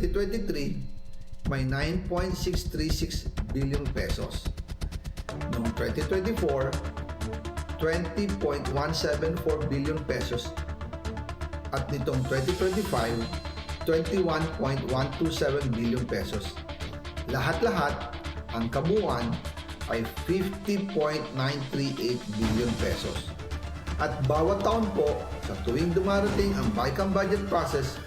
2023, may 9.636 billion pesos. Noong 2024, 20.174 billion pesos. At nitong 2025, 21.127 billion pesos. Lahat-lahat, ang kabuuan ay 50.938 billion pesos. At bawat taon po, sa tuwing dumarating ang BICAM budget process,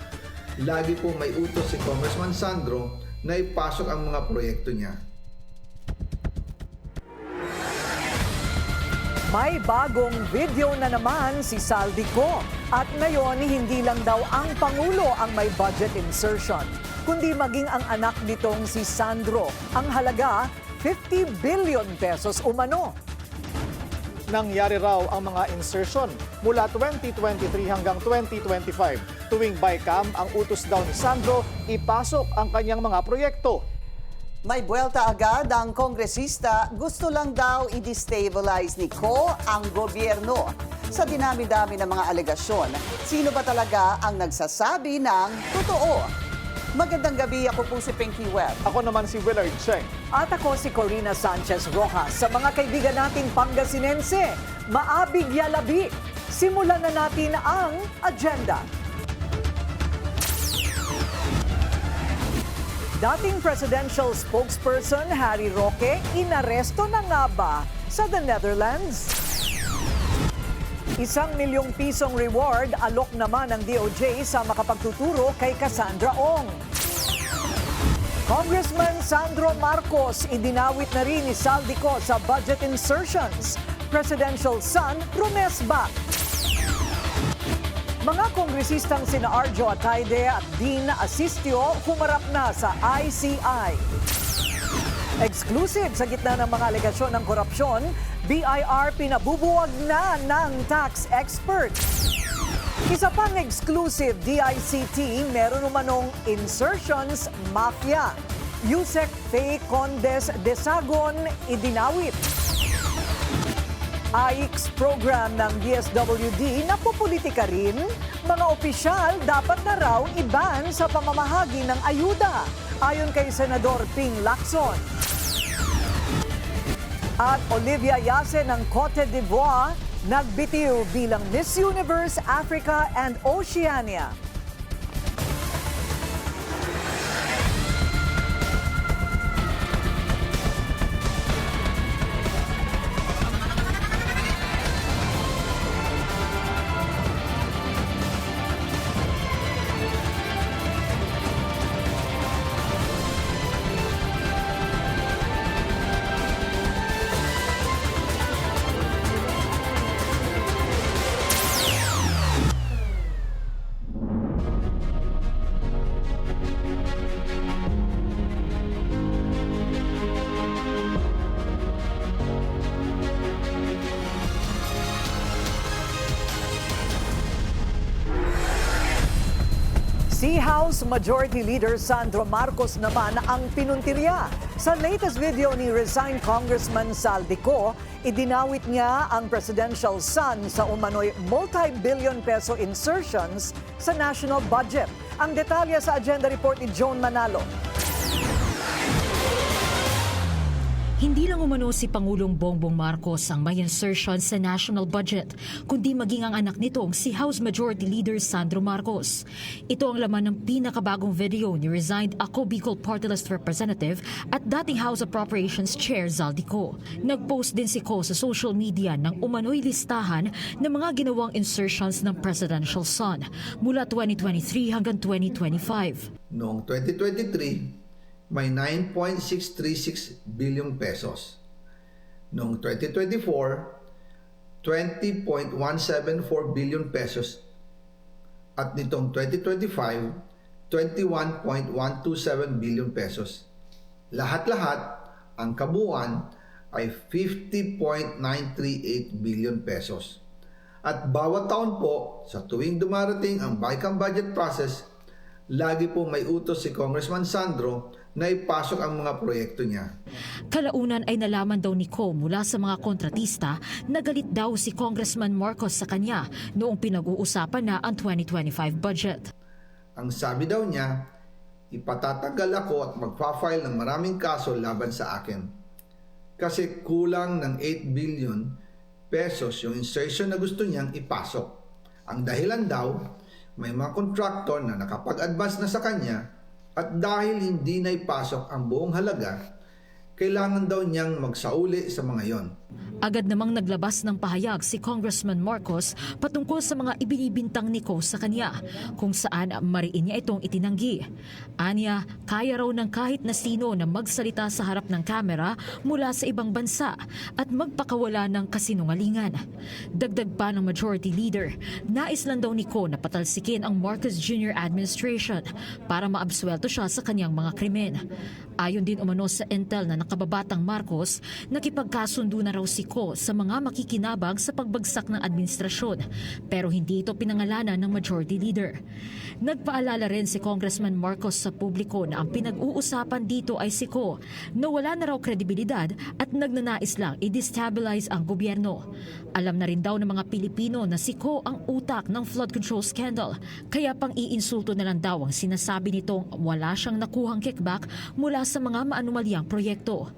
lagi po may utos si Congressman Sandro na ipasok ang mga proyekto niya. May bagong video na naman si Saldico. At ngayon, hindi lang daw ang Pangulo ang may budget insertion, kundi maging ang anak nitong si Sandro. Ang halaga, 50 billion pesos umano. Nangyari raw ang mga insertion mula 2023 hanggang 2025. Tuwing BICAM, ang utos daw ni Sandro, ipasok ang kanyang mga proyekto. May buwelta agad ang kongresista, gusto lang daw i-destabilize ni Ko ang gobyerno. Sa dinami-dami ng mga alegasyon, sino ba talaga ang nagsasabi ng totoo? Magandang gabi, ako po si Pinky Webb. Ako naman si Willard Cheng. At ako si Corina Sanchez Rojas. Sa mga kaibigan nating Pangasinense, maabig yalabi. Simulan na natin ang agenda. Dating presidential spokesperson Harry Roque, inaresto na nga ba sa the Netherlands? ₱1 milyong reward alok naman ng DOJ sa makapagtuturo kay Cassandra Ong. Congressman Sandro Marcos idinawit na rin ni Saldico sa budget insertions. Presidential son rumesba. Mga kongresistang sina Arjo Ataide at Dean Asistio humarap na sa ICI. Exclusive sa gitna ng mga alegasyon ng korupsyon, BIR pinabubuwag na ng tax expert. Isa pang exclusive DICT, meron umanong insertions mafia. Yusek Faye Condes Desagon idinawit. AIX program ng DSWD na pupolitika rin, mga opisyal dapat na raw iban sa pamamahagi ng ayuda, ayon kay Senador Ping Lacson. At Olivia Yase ng Cote d'Ivoire nagbitiw bilang Miss Universe Africa and Oceania. Si House Majority Leader Sandro Marcos naman ang pinuntirya. Sa latest video ni resigned Congressman Saldico, idinawit niya ang presidential son sa umano'y multi-billion peso insertions sa national budget. Ang detalye sa agenda report ni Joan Manalo. Hindi lang umano si Pangulong Bongbong Marcos ang may insertion sa national budget, kundi maging ang anak nitong si House Majority Leader Sandro Marcos. Ito ang laman ng pinakabagong video ni resigned Ako Bicol Party List Representative at dating House Appropriations Chair Zaldico. Nag-post din si Ko sa social media ng umano'y listahan ng mga ginawang insertions ng presidential son mula 2023 hanggang 2025. Noong 2023, may 9.636 billion pesos. Noong 2024, 20.174 billion pesos. At nitong 2025, 21.127 billion pesos. Lahat-lahat, ang kabuuan ay 50.938 billion pesos. At bawat taon po, sa tuwing dumarating ang BICAM budget process, lagi po may utos si Congressman Sandro na ipasok ang mga proyekto niya. Kalaunan ay nalaman daw ni Ko mula sa mga kontratista na galit daw si Congressman Marcos sa kanya noong pinag-uusapan na ang 2025 budget. Ang sabi daw niya, ipatatagal ako at magpa-file ng maraming kaso laban sa akin. Kasi kulang ng 8 billion pesos yung insertion na gusto niyang ipasok. Ang dahilan daw, may mga kontraktor na nakapag-advance na sa kanya at dahil hindi na ipasok ang buong halaga, kailangan daw niyang magsauli sa mga yon. Agad namang naglabas ng pahayag si Congressman Marcos patungkol sa mga ibinibintang ni Ko sa kanya, kung saan mariin niya itong itinanggi. Anya, kaya raw ng kahit na sino na magsalita sa harap ng kamera mula sa ibang bansa at magpakawala ng kasinungalingan. Dagdag pa ng Majority Leader, nais lang daw ni Ko na patalsikin ang Marcos Jr. administration para maabsuelto siya sa kanyang mga krimen. Ayon din umano sa intel na nakababatang Marcos, nakipagkasundo na raw si Ko sa mga makikinabang sa pagbagsak ng administrasyon, pero hindi ito pinangalanan ng Majority Leader. Nagpaalala rin si Congressman Marcos sa publiko na ang pinag-uusapan dito ay si Ko, na wala na raw kredibilidad at nagnanais lang i-destabilize ang gobyerno. Alam na rin daw ng mga Pilipino na si Ko ang utak ng flood control scandal, kaya pang iinsulto na lang daw ang sinasabi nitong wala siyang nakuhang kickback mula sa mga maanumalyang proyekto.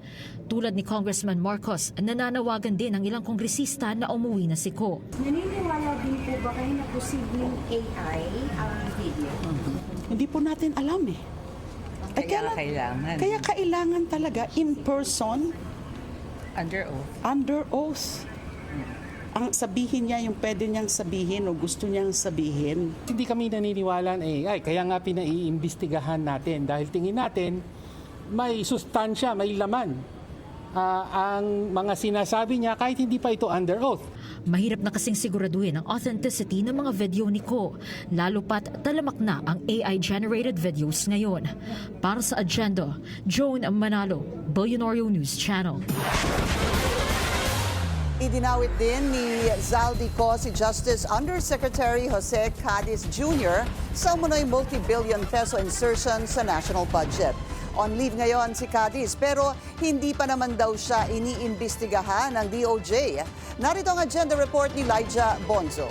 Tulad ni Congressman Marcos, nananawagan din ang ilang kongresista na umuwi na si Ko. Naniniwala din po ba kayo na posibleng AI ang video? Hindi po natin alam eh. Kailangan. Kaya kailangan talaga in person, Under oath. under oath. Ang sabihin niya yung pwede niyang sabihin o gusto niyang sabihin. Hindi kami naniniwala ng AI, kaya nga pinaiimbestigahan natin dahil tingin natin may sustansya, may laman ang mga sinasabi niya kahit hindi pa ito under oath. Mahirap na kasing siguraduhin ang authenticity ng mga video ni Ko, lalo pat talamak na ang AI-generated videos ngayon. Para sa Agenda, Joan Manalo, Billionario News Channel. Idinawit din ni Zaldico si Justice Undersecretary Jose Cadiz Jr. sa umunoy multi-billion peso insertion sa national budget. On leave ngayon si Cadiz pero hindi pa naman daw siya iniimbestigahan ng DOJ. Narito ang agenda report ni Elijah Bonzo.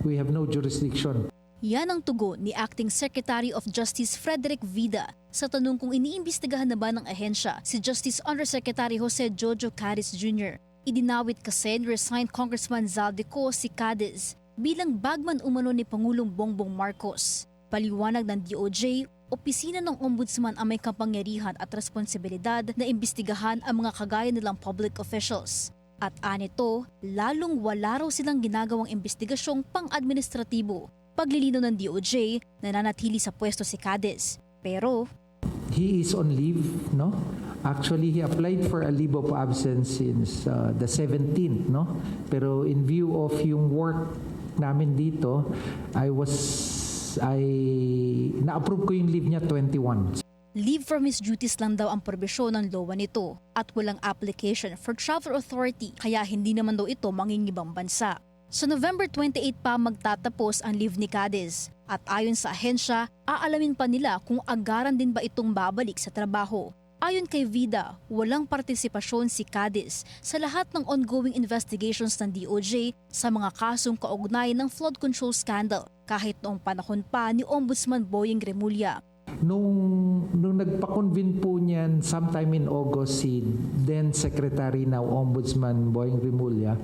We have no jurisdiction. Yan ang tugon ni Acting Secretary of Justice Frederick Vida sa tanong kung iniimbestigahan na ba ng ahensya si Justice Undersecretary Jose Jojo Cadiz Jr. Idinawit kasi ni resigned Congressman Zaldico si Cadiz bilang bagman umano ni Pangulong Bongbong Marcos. Paliwanag ng DOJ, opisina ng Ombudsman ang may kapangyarihan at responsibilidad na imbestigahan ang mga kagaya nilang public officials. At anito, lalong wala raw silang ginagawang imbestigasyong pang-administratibo. Paglilino ng DOJ, nananatili sa pwesto si Cadiz. Pero He is on leave, no? Actually, he applied for a leave of absence since the 17th, no? Pero in view of yung work namin dito, na-approve ko yung leave niya 21. leave from his duties lang daw ang probisyon ng LOA nito at walang application for travel authority kaya hindi naman daw ito mangingibang bansa. Sa November 28 pa magtatapos ang leave ni Cadiz at ayon sa ahensya, aalamin pa nila kung agaran din ba itong babalik sa trabaho. Ayon kay Vida, walang partisipasyon si Cadiz sa lahat ng ongoing investigations ng DOJ sa mga kasong kaugnay ng flood control scandal kahit noong panahon pa ni Ombudsman Boying Remulla. Nung nagpa-convene po niyan sometime in August si then Secretary now Ombudsman Boying Remulla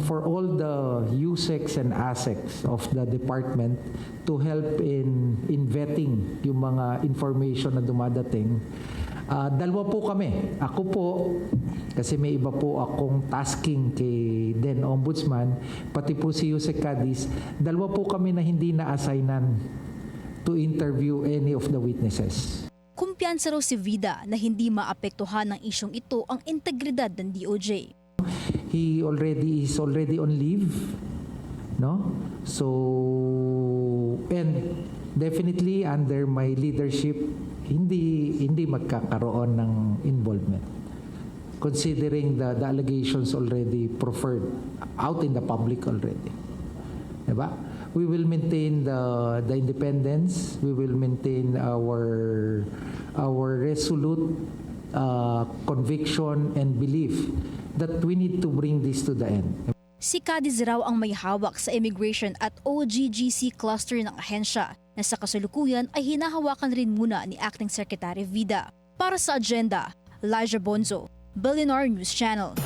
for all the USECs and ASECs of the department to help in vetting yung mga information na dumadating. Dalawa po kami. Ako po, kasi may iba po akong tasking kay then Ombudsman, pati po si Jose Cadiz, dalawa po kami na hindi na-assignan to interview any of the witnesses. Kumpiyansa raw si Vida na hindi maapektuhan ng isyong ito ang integridad ng DOJ. He is already on leave, no? So, and definitely under my leadership, hindi magkakaroon ng involvement. Considering the allegations already proffered out in the public already. Diba? We will maintain the independence. We will maintain our resolute conviction and belief that we need to bring this to the end. Si Cadiz raw ang may hawak sa immigration at OGGC cluster ng ahensya na sa kasalukuyan ay hinahawakan rin muna ni Acting Secretary Vida. Para sa agenda, Elijah Bonzo, Billionaire News Channel.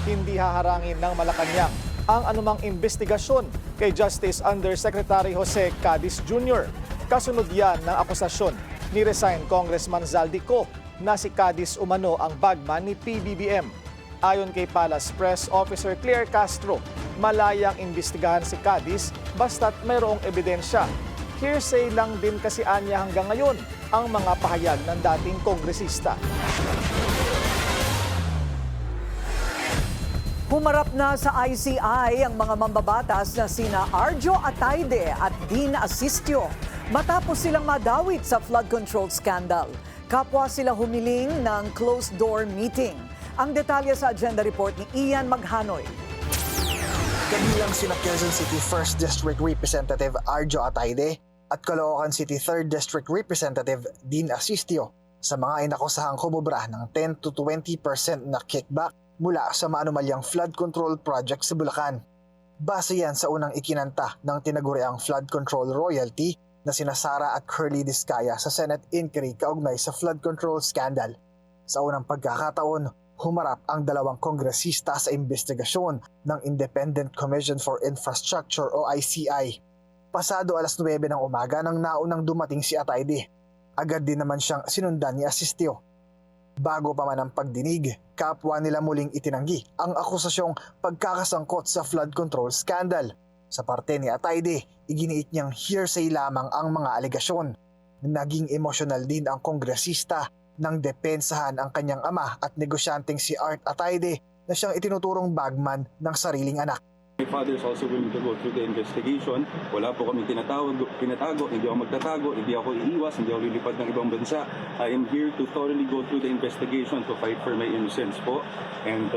Hindi haharangin ng Malacanang ang anumang investigasyon kay Justice Undersecretary Jose Cadiz Jr. Kasunod yan ng akusasyon ni resigned Congressman Zaldico na si Cadiz umano ang bagman ni PBBM. Ayon kay Palace Press Officer Claire Castro, malayang imbestigahan si Cadiz basta't mayroong ebidensya. Hearsay lang din kasi anya hanggang ngayon ang mga pahayag ng dating kongresista. Humarap na sa ICI ang mga mambabatas na sina Arjo Ataide at Dean Asistio matapos silang madawit sa flood control scandal. Kapwa sila humiling ng closed-door meeting. Ang detalye sa agenda report ni Ian Maghanoy. Kabilang sina Quezon City 1st District Representative Arjo Ataide at Caloocan City 3rd District Representative Dean Asistio sa mga inakusahang kumubra ng 10 to 20% na kickback mula sa maanumalyang flood control project sa Bulacan. Base yan sa unang ikinanta ng tinaguriang flood control royalty na sina Sara at Curly Discaya sa Senate inquiry kaugnay sa flood control scandal. Sa unang pagkakataon, humarap ang dalawang kongresista sa investigasyon ng Independent Commission for Infrastructure o ICI. Pasado alas 9 ng umaga nang naunang dumating si Ataide. Agad din naman siyang sinundan ni Asistio. Bago pa man ang pagdinig, kapwa nila muling itinanggi ang akusasyong pagkakasangkot sa flood control scandal. Sa parte ni Ataide, iginiit niyang hearsay lamang ang mga alegasyon. Naging emosyonal din ang kongresista nang depensahan ang kanyang ama at negosyanteng si Art Ataide na siyang itinuturong bagman ng sariling anak. My father is also willing to go through the investigation. Wala po kami tinatago, hindi ako magtatago, hindi ako iiwas, hindi ako lilipad ng ibang bansa. I am here to thoroughly go through the investigation to fight for my innocence po and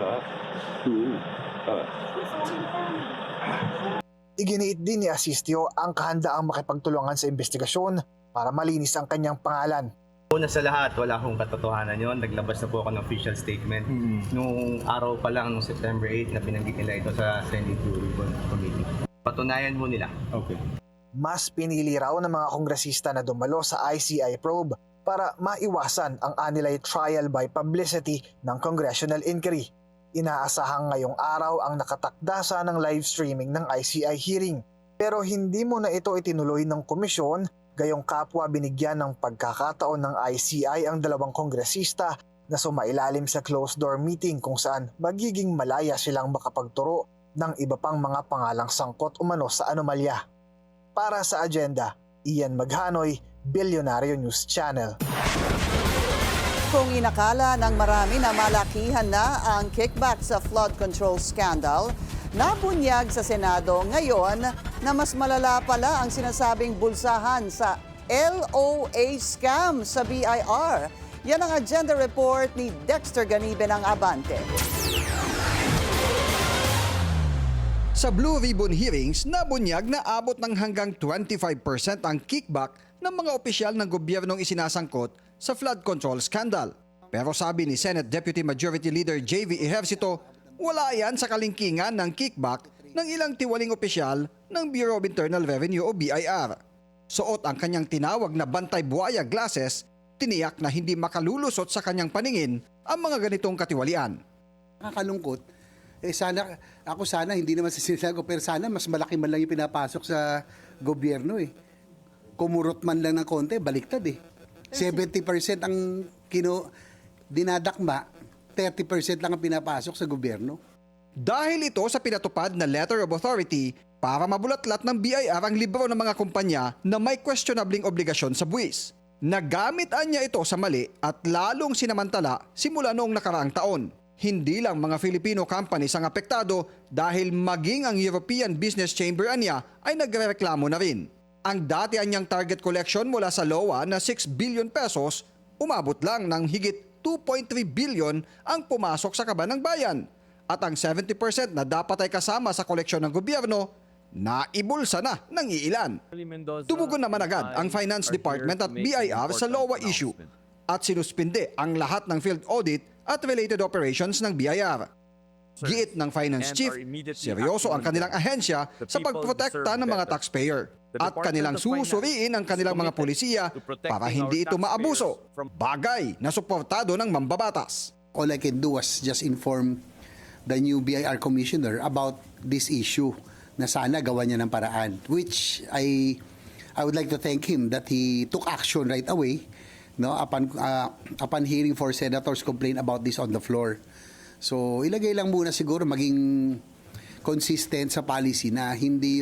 Iginiit din ni Asistio ang kahandaang makipagtulungan sa investigasyon para malinis ang kanyang pangalan. Una sa lahat, wala akong katotohanan yon. Naglabas na po ako ng official statement. Nung araw pa lang, nung September 8, na binanggit nila ito sa Senate Blue Ribbon Committee. Patunayan mo nila. Okay. Mas pinili raw ng mga kongresista na dumalo sa ICI probe para maiwasan ang anilay trial by publicity ng congressional inquiry. Inaasahang ngayong araw ang nakatakdasa ng live streaming ng ICI hearing. Pero hindi mo na ito itinuloy ng komisyon. Gayong kapwa binigyan ng pagkakataon ng ICI ang dalawang kongresista na sumailalim sa closed-door meeting kung saan magiging malaya silang makapagturo ng iba pang mga pangalang sangkot umano sa anomalya. Para sa agenda, Ian Maghanoy, Billionaire News Channel. Kung inakala ng marami na malakihan na ang kickback sa flood control scandal, nabunyag sa Senado ngayon na mas malala pala ang sinasabing bulsahan sa LOA scam sa BIR. Yan ang agenda report ni Dexter Ganibe ng Abante. Sa Blue Ribbon hearings, nabunyag na abot ng hanggang 25% ang kickback ng mga opisyal ng gobyernong isinasangkot sa flood control scandal. Pero sabi ni Senate Deputy Majority Leader J.V. Ejercito, wala yan sa kalingkingan ng kickback ng ilang tiwaling opisyal ng Bureau of Internal Revenue o BIR. Suot ang kanyang tinawag na bantay buhaya glasses, tiniyak na hindi makalulusot sa kanyang paningin ang mga ganitong katiwalian. Nakakalungkot. Sana hindi naman sa sinasabi ko, pero sana mas malaki man lang yung pinapasok sa gobyerno eh. Kumurot man lang ng konti, baliktad eh. 70% ang dinadakma, 30% lang ang pinapasok sa gobyerno. Dahil ito sa pinatupad na Letter of Authority para mabulatlat ng BIR ang libro ng mga kumpanya na may questionabling obligasyon sa buwis. Nagamitan niya ito sa mali at lalong sinamantala simula noong nakaraang taon. Hindi lang mga Filipino companies ang apektado dahil maging ang European Business Chamber anya ay nagrereklamo na rin. Ang dati anyang target collection mula sa LOA na 6 billion pesos, umabot lang ng higit 2.3 billion ang pumasok sa kaban ng bayan. At ang 70% na dapat ay kasama sa koleksyon ng gobyerno, naibulsa na ng iilan. Tumugon naman agad ang Finance Department at BIR sa LOA issue at sinuspinde ang lahat ng field audit at related operations ng BIR. Giit ng Finance Chief, seryoso ang kanilang ahensya sa pagprotekta ng mga taxpayer at kanilang susuriin ang kanilang mga pulisiya para hindi ito maabuso, bagay na suportado ng mambabatas. All I can do was just inform the new BIR commissioner about this issue na sana gawa niya ng paraan, which I would like to thank him that he took action right away, no, upon hearing 4 senators complain about this on the floor. So ilagay lang muna siguro maging consistent sa policy na hindi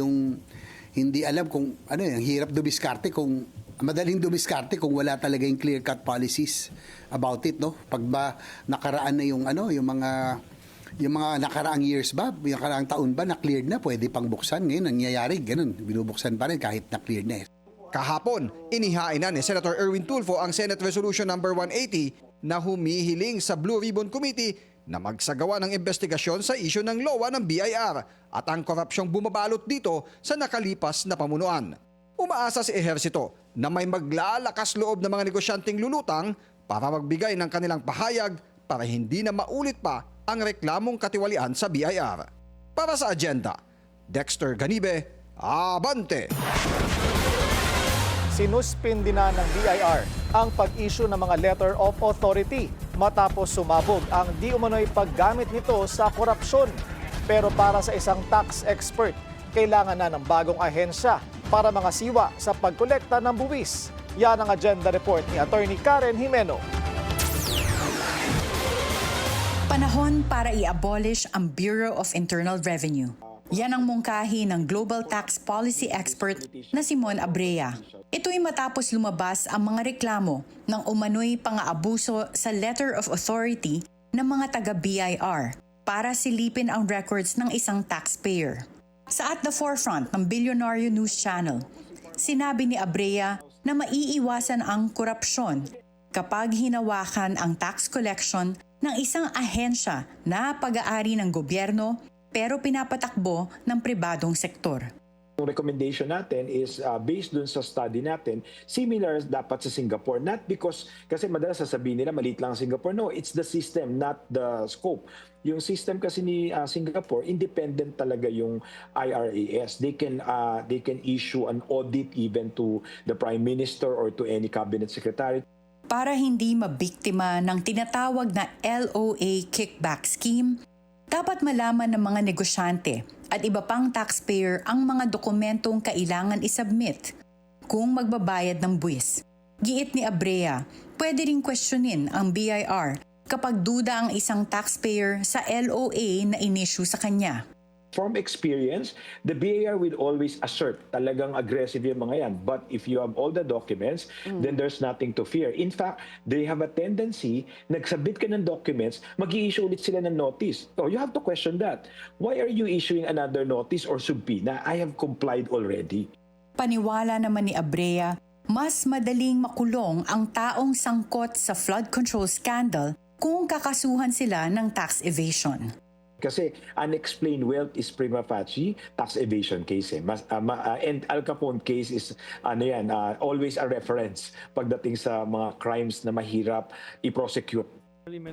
alam kung ano yung hirap dumiskarte kung madaling dumiskarte kung wala talaga yung clear-cut policies about it, no? Pag ba nakaraan na yung mga nakaraang years ba, yung nakaraang taon ba na cleared na, pwede pang buksan. Ngayon nangyayari ganun, binubuksan pa rin kahit na cleared na. Kahapon, inihain na ni Senator Erwin Tulfo ang Senate Resolution number 180 na humihiling sa Blue Ribbon Committee na magsagawa ng investigasyon sa isyu ng LOA ng BIR at ang korupsyong bumabalot dito sa nakalipas na pamunuan. Umaasa si Ehersito na may maglalakas loob ng mga negosyanteng lulutang para magbigay ng kanilang pahayag para hindi na maulit pa ang reklamong katiwalian sa BIR. Para sa agenda, Dexter Ganibe, Abante! Sinuspindi na ng BIR ang pag-issue ng mga letter of authority matapos sumabog ang di umano'y paggamit nito sa korupsyon. Pero para sa isang tax expert, kailangan na ng bagong ahensya para mga siwa sa pagkolekta ng buwis. Yan ang agenda report ni Attorney Karen Jimeno. Panahon para i-abolish ang Bureau of Internal Revenue. Yan ang mungkahi ng global tax policy expert na Simon Abrea. Ito'y matapos lumabas ang mga reklamo ng umano'y pang-aabuso sa letter of authority ng mga taga-BIR para silipin ang records ng isang taxpayer. Sa At the Forefront ng Billionaire News Channel, sinabi ni Abrea na maiiwasan ang korupsyon kapag hinawakan ang tax collection ng isang ahensya na pag-aari ng gobyerno pero pinapatakbo ng pribadong sektor. Ang recommendation natin is based dun sa study natin, similar dapat sa Singapore. Not because, kasi madalas sasabihin nila maliit lang ang Singapore. No, it's the system, not the scope. Yung system kasi ni Singapore, independent talaga yung IRAS. They can issue an audit even to the Prime Minister or to any cabinet secretary. Para hindi mabiktima ng tinatawag na LOA kickback scheme, dapat malaman ng mga negosyante at iba pang taxpayer ang mga dokumentong kailangan isubmit kung magbabayad ng buwis. Giit ni Abrea, pwede ring questionin ang BIR kapag duda ang isang taxpayer sa LOA na inisyu sa kanya. From experience, the BIR will always assert talagang aggressive yung mga yan. But if you have all the documents, then there's nothing to fear. In fact, they have a tendency, nagsabit ka ng documents, mag-i-issue ulit sila ng notice. So you have to question that. Why are you issuing another notice or subpoena? I have complied already. Paniwala naman ni Abrea, mas madaling makulong ang taong sangkot sa flood control scandal kung kakasuhan sila ng tax evasion. Kasi unexplained wealth is prima facie tax evasion case. And Al Capone case is always a reference pagdating sa mga crimes na mahirap i-prosecute.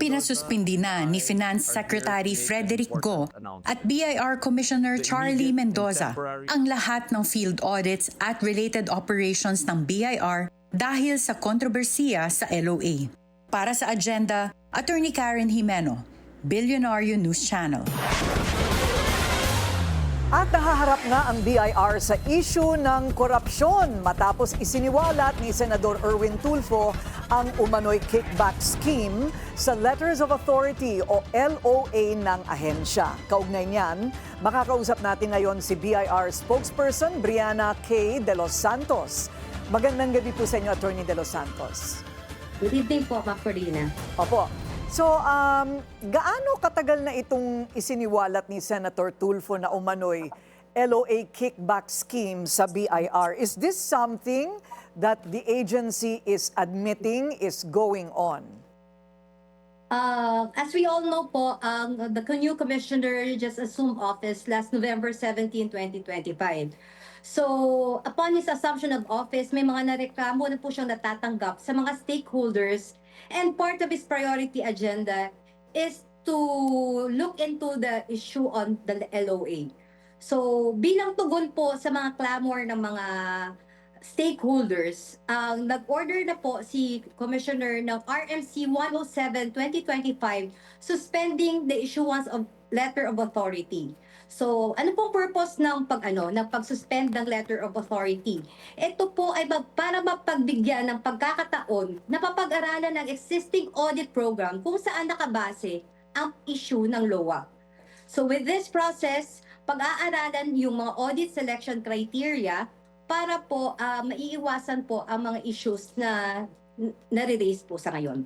Pinasuspindi na ni Finance Secretary Frederick Go at BIR Commissioner Charlie Mendoza ang lahat ng field audits at related operations ng BIR dahil sa kontrobersiya sa LOA. Para sa agenda, Attorney Karen Jimeno, Billionaire News Channel. At nahaharap nga ang BIR sa issue ng korupsyon matapos isiniwalat ni Senador Erwin Tulfo ang umano'y kickback scheme sa Letters of Authority o LOA ng ahensya. Kaugnay niyan, makakausap natin ngayon si BIR spokesperson Brianna K. De Los Santos. Magandang gabi po sa inyo, Attorney De Los Santos. Good evening po, Ma'am Corina. Opo. So, gaano katagal na itong isiniwalat ni Senator Tulfo na umano'y LOA kickback scheme sa BIR? Is this something that the agency is admitting is going on? As we all know po, the new commissioner just assumed office last November 17, 2025. So, upon his assumption of office, may mga nareklamo na po siyang natatanggap sa mga stakeholders. And part of his priority agenda is to look into the issue on the LOA. So bilang tugon po sa mga clamor ng mga stakeholders, ang nag-order na po si Commissioner ng RMC 107/2025 suspending the issuance of letter of authority. So, ano pong purpose ng pag-suspend ng letter of authority? Ito po ay para mapagbigyan ng pagkakataon na mapag-aralan ng existing audit program kung saan nakabase ang issue ng LOA. So, with this process, pag-aaralan yung mga audit selection criteria para po maiiwasan po ang mga issues na nare-raise po sa ngayon.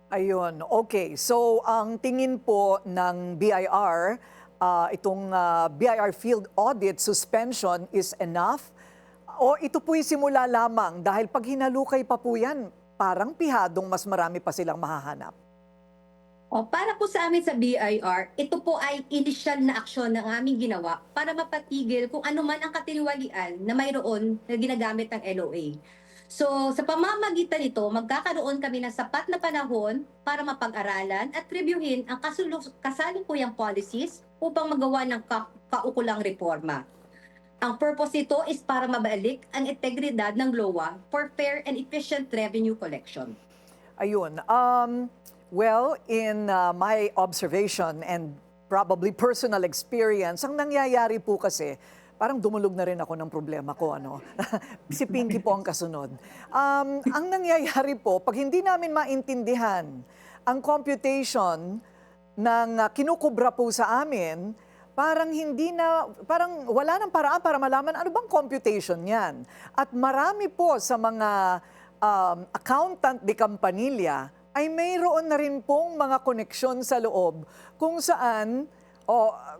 Ayun, okay. So, ang tingin po ng BIR, itong BIR field audit suspension is enough? O ito po'y simula lamang dahil pag hinalukay pa po yan, parang pihadong mas marami pa silang mahahanap? Para po sa amin sa BIR, ito po ay initial na aksyon ng aming ginawa para mapatigil kung ano man ang katiniwalian na mayroon na ginagamit ng LOA. So, sa pamamagitan nito, magkakaroon kami ng sapat na panahon para mapag-aralan at reviewin ang kasalukuyang policies upang magawa ng kaukulang reforma. Ang purpose nito is para mabalik ang integridad ng LOA for fair and efficient revenue collection. Ayun. Well, in my observation and probably personal experience, ang nangyayari po kasi, parang dumulog na rin ako ng problema ko, ano? Si Pinky po ang kasunod. Ang nangyayari po, pag hindi namin maintindihan ang computation ng kinukubra po sa amin, parang wala nang paraan para malaman ano bang computation yan. At marami po sa mga accountant de Campanilla ay mayroon na rin pong mga koneksyon sa loob kung saan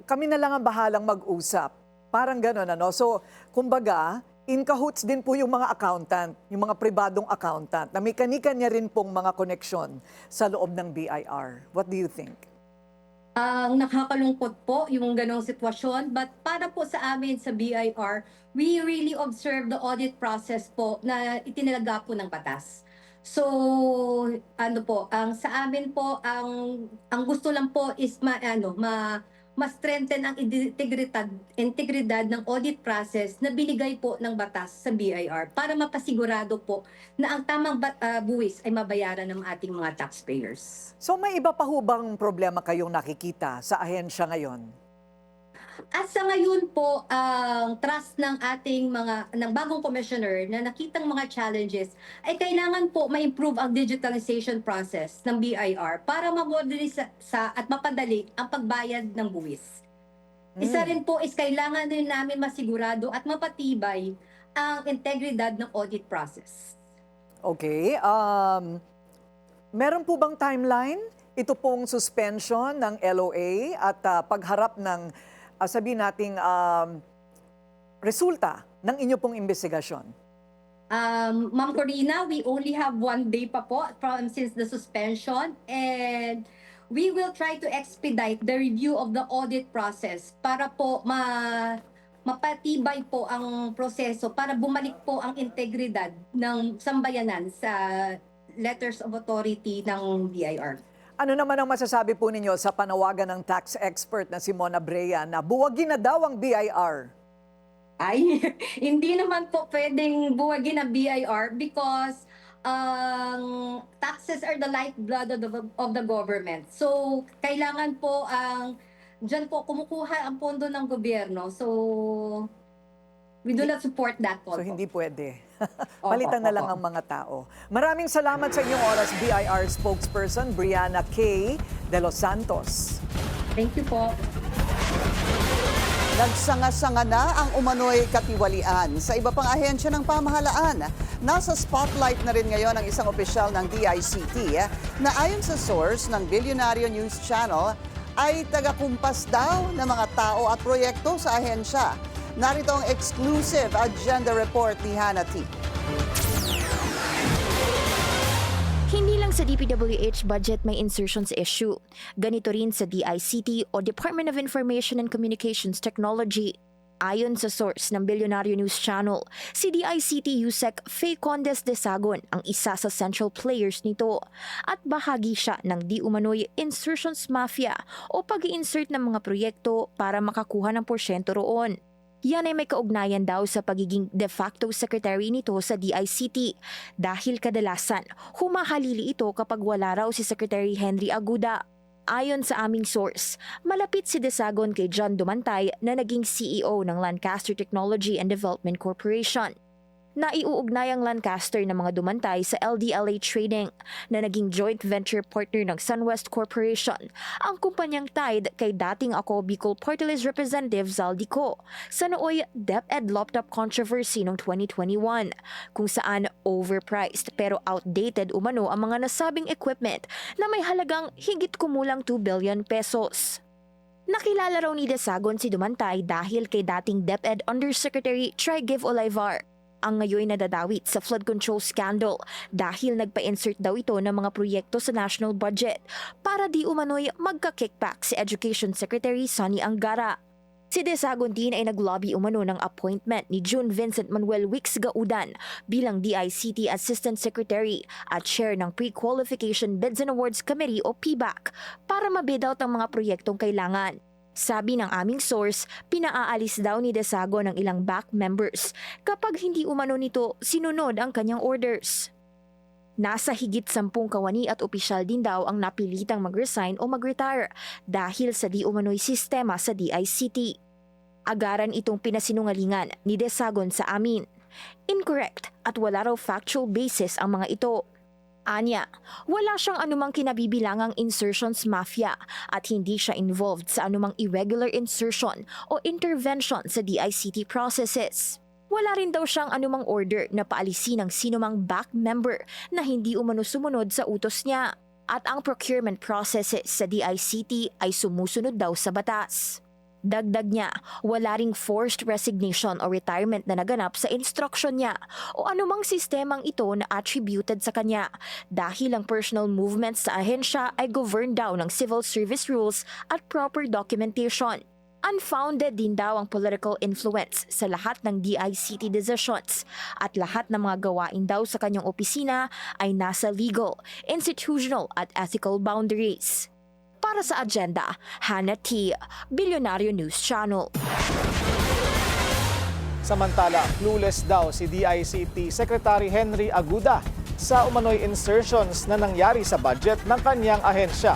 kami na lang ang bahalang mag-usap. Parang gano'n, ano? So, kumbaga, in cahoots din po yung mga accountant, yung mga pribadong accountant, na may kanya rin pong mga koneksyon sa loob ng BIR. What do you think? Nakakalungkot po yung ganong sitwasyon, but para po sa amin sa BIR, we really observe the audit process po na itinalaga po ng batas. So, sa amin po, ang gusto lang po is ma-strengthen ang integridad ng audit process na binigay po ng batas sa BIR para mapasigurado po na ang tamang buwis ay mabayaran ng ating mga taxpayers. So, may iba pa ho bang problema kayong nakikita sa ahensya ngayon? At sa ngayon po, ang trust ng ating ng bagong commissioner na nakitang mga challenges ay kailangan po ma-improve ang digitalization process ng BIR para ma-modernize at mapadali ang pagbayad ng buwis. Isa rin po is kailangan din namin masigurado at mapatibay ang integridad ng audit process. Okay. Meron po bang timeline? Ito pong suspension ng LOA at pagharap ng sabihin nating resulta ng inyo pong investigasyon? Ma'am Corina, we only have 1 day pa po since the suspension, and we will try to expedite the review of the audit process para po mapatibay po ang proseso para bumalik po ang integridad ng sambayanan sa letters of authority ng BIR. Ano naman ang masasabi po ninyo sa panawagan ng tax expert na si Mona Brea na buwagin na daw ang BIR? Ay, hindi naman po pwedeng buwagin ang BIR because taxes are the lifeblood of the government. So, kailangan po dyan po kumukuha ang pondo ng gobyerno. So, we do not support that po. So, hindi pwede. Palitan na lang ang mga tao. Maraming salamat sa inyong oras, BIR spokesperson Brianna K. De Los Santos. Thank you po. Nagsanga-sanga na ang umano'y katiwalian sa iba pang ahensya ng pamahalaan. Nasa spotlight na rin ngayon ang isang opisyal ng DICT na ayon sa source ng Bilyonaryo News Channel ay taga-kumpas daw ng mga tao at proyekto sa ahensya. Narito ang exclusive agenda report ni Hannah T. Hindi lang sa DPWH budget may insertions issue. Ganito rin sa DICT o Department of Information and Communications Technology. Ayon sa source ng Bilyonaryo News Channel, si DICT USEC Faye Condes de Sagon ang isa sa central players nito at bahagi siya ng di umano'y insertions mafia o pag-i-insert ng mga proyekto para makakuha ng porsyento roon. Yan ay may kaugnayan daw sa pagiging de facto secretary nito sa DICT dahil kadalasan humahalili ito kapag wala raw si Secretary Henry Aguda. Ayon sa aming source, malapit si De Sagon kay John Dumantay na naging CEO ng Lancaster Technology and Development Corporation. Naiuugnay ang Lancaster ng mga Dumantay sa LDLA Trading na naging joint venture partner ng SunWest Corporation, ang kumpanyang tied kay dating ako Bicol Party List Representative Zaldico sa nooy DepEd laptop controversy noong 2021 kung saan overpriced pero outdated umano ang mga nasabing equipment na may halagang higit kumulang 2 billion pesos. Nakilala raw ni De Sagon si Dumantay dahil kay dating DepEd Undersecretary Trigev Olivar. Ang ngayon nadadawit sa flood control scandal dahil nagpa-insert daw ito ng mga proyekto sa national budget para di umano'y magka-kickback si Education Secretary Sonny Angara. Si De Sagon din ay naglobby umano ng appointment ni June Vincent Manuel Wicks Gaudan bilang DICT Assistant Secretary at Chair ng Pre-Qualification Bids and Awards Committee o PBAC para mabid out ang mga proyektong kailangan. Sabi ng aming source, pinaaalis daw ni De Sagon ng ilang back members kapag hindi umano nito sinunod ang kanyang orders. Nasa higit 10 kawani at opisyal din daw ang napilitang mag-resign o mag-retire dahil sa di umano'y sistema sa DICT. Agaran itong pinasinungalingan ni De Sagon sa amin. Incorrect at wala raw factual basis ang mga ito. Anya, wala siyang anumang kinabibilangang insertions mafia at hindi siya involved sa anumang irregular insertion o intervention sa DICT processes. Wala rin daw siyang anumang order na paalisin ng sinumang back member na hindi umano sumunod sa utos niya. At ang procurement processes sa DICT ay sumusunod daw sa batas. Dagdag niya, wala ring forced resignation o retirement na naganap sa instruction niya o anumang sistemang ito na attributed sa kanya dahil ang personal movements sa ahensya ay governed daw ng civil service rules at proper documentation. Unfounded din daw ang political influence sa lahat ng DICT decisions at lahat ng mga gawain daw sa kanyang opisina ay nasa legal, institutional at ethical boundaries. Para sa agenda, Hannah T., Bilyonaryo News Channel. Samantala, clueless daw si DICT Secretary Henry Aguda sa umano'y insertions na nangyari sa budget ng kanyang ahensya.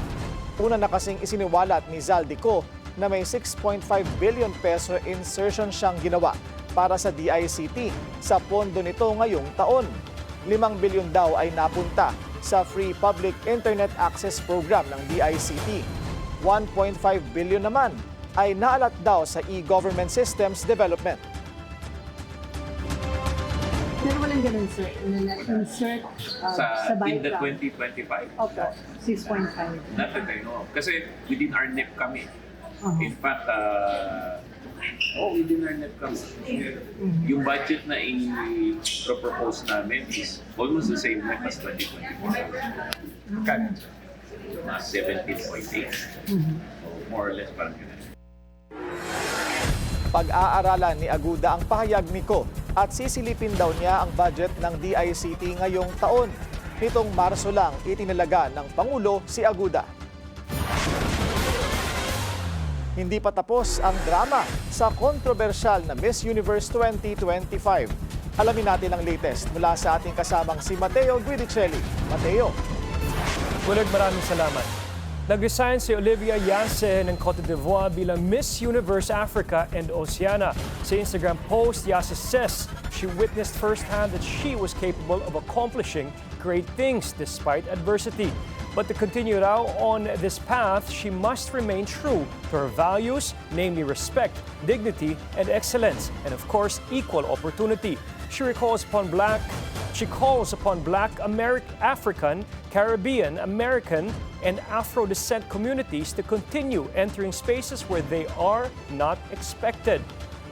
Una na kasing isiniwalat ni Zaldico na may 6.5 billion peso insertion siyang ginawa para sa DICT sa pondo nito ngayong taon. 5 bilyon daw ay napunta sa Free Public Internet Access Program ng DICT. 1.5 billion naman ay naalat daw sa e-government systems development. Pero walang ganun, sir. Na-insert sa in the BICAM. 2025? Opo, 6.5. Not that I know of. Kasi within our NEP kami. In fact, within our NEP kami. Yung budget na i-propose namin is almost the same NEP as 2024. Mga 17.8. More or less parang ganun. Pag-aaralan ni Aguda ang pahayag ni Ko at sisilipin daw niya ang budget ng DICT ngayong taon. Nitong Marso lang itinalaga ng Pangulo si Aguda. Hindi pa tapos ang drama sa kontrobersyal na Miss Universe 2025. Alamin natin ang latest mula sa ating kasamang si Mateo Guidicelli. Mateo. Bulag, maraming salamat. Nag-resign si Olivia Yase ng Cote d'Ivoire bilang Miss Universe Africa and Oceania. Sa Instagram post, Yase says she witnessed firsthand that she was capable of accomplishing great things despite adversity. But to continue now on this path, she must remain true to her values, namely respect, dignity, and excellence, and of course, equal opportunity. She calls upon Black, African, Caribbean, American, and Afro descent communities to continue entering spaces where they are not expected.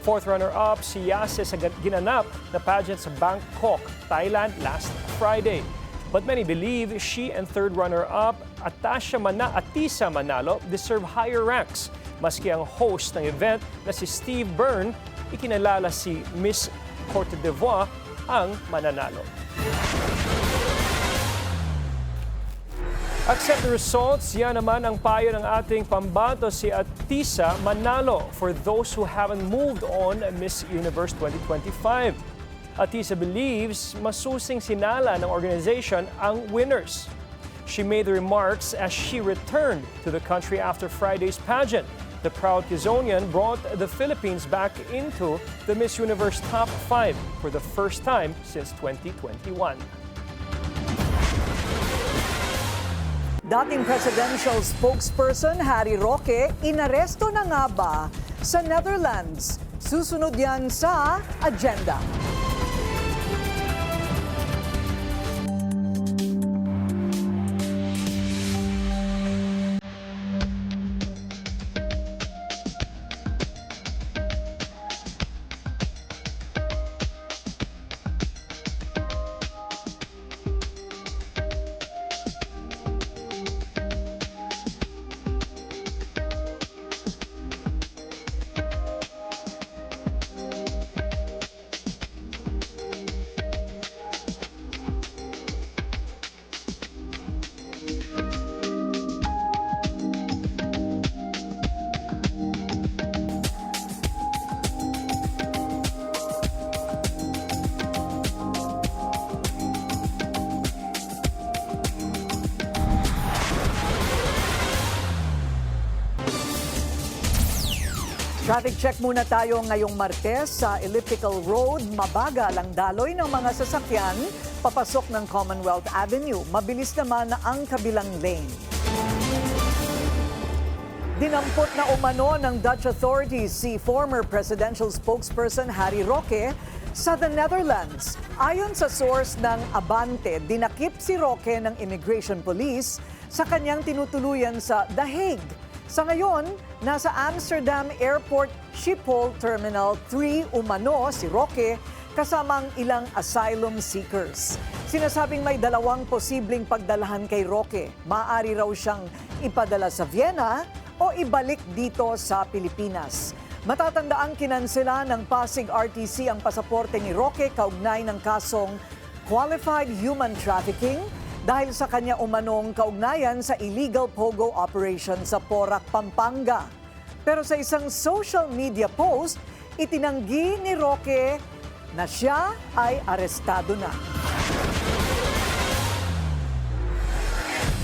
Fourth runner-up si Yase sa ginanap na pageant sa Bangkok, Thailand last Friday. But many believe she and third runner-up Atisa Manalo deserve higher ranks. Maski ang host ng event na si Steve Byrne ikinalala si Miss Cote d'Ivoire ang mananalo. Accept the results. Yan naman ang payo ng ating pambato si Atisa Manalo for those who haven't moved on Miss Universe 2025. Atisa believes masusing sinala ng organization ang winners. She made the remarks as she returned to the country after Friday's pageant. The proud Quezonian brought the Philippines back into the Miss Universe top 5 for the first time since 2021. Dating presidential spokesperson Harry Roque, inaresto na nga ba sa Netherlands? Susunod yan sa agenda. Traffic check muna tayo ngayong Martes sa Elliptical Road. Mabagal ang daloy ng mga sasakyan papasok ng Commonwealth Avenue. Mabilis naman ang kabilang lane. Dinampot na umano ng Dutch authorities si former presidential spokesperson Harry Roque sa the Netherlands. Ayon sa source ng Abante, dinakip si Roque ng Immigration Police sa kanyang tinutuluyan sa The Hague. Sa ngayon, nasa Amsterdam Airport Schiphol Terminal 3 umano si Roque kasama ang ilang asylum seekers. Sinasabing may dalawang posibleng pagdalahan kay Roque. Maaari raw siyang ipadala sa Vienna o ibalik dito sa Pilipinas. Matatandaang kinansela ng Pasig RTC ang pasaporte ni Roque kaugnay ng kasong Qualified Human Trafficking dahil sa kanya umanong kaugnayan sa illegal pogo operation sa Porac, Pampanga. Pero sa isang social media post, itinanggi ni Roque na siya ay arestado na.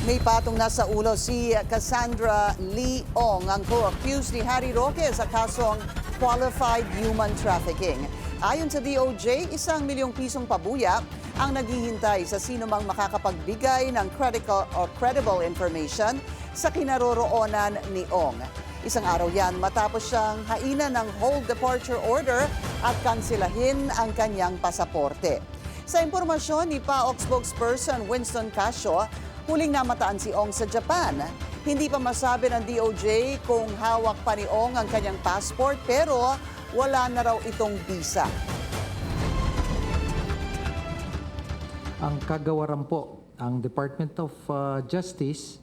May patong nasa ulo si Cassandra Lee Ong, ang co-accused ni Harry Roque sa kasong Qualified Human Trafficking. Ayon sa DOJ, 1 milyong pisong pabuya ang naghihintay sa sino mang makakapagbigay ng credible information sa kinaroroonan ni Ong. Isang araw yan matapos siyang hainan ng hold departure order at kansilahin ang kanyang pasaporte. Sa impormasyon ni PAOK spokesperson Winston Casio, huling namataan si Ong sa Japan. Hindi pa masabi ng DOJ kung hawak pa ni Ong ang kanyang passport pero wala na raw itong visa. Ang kagawaran po, ang Department of Justice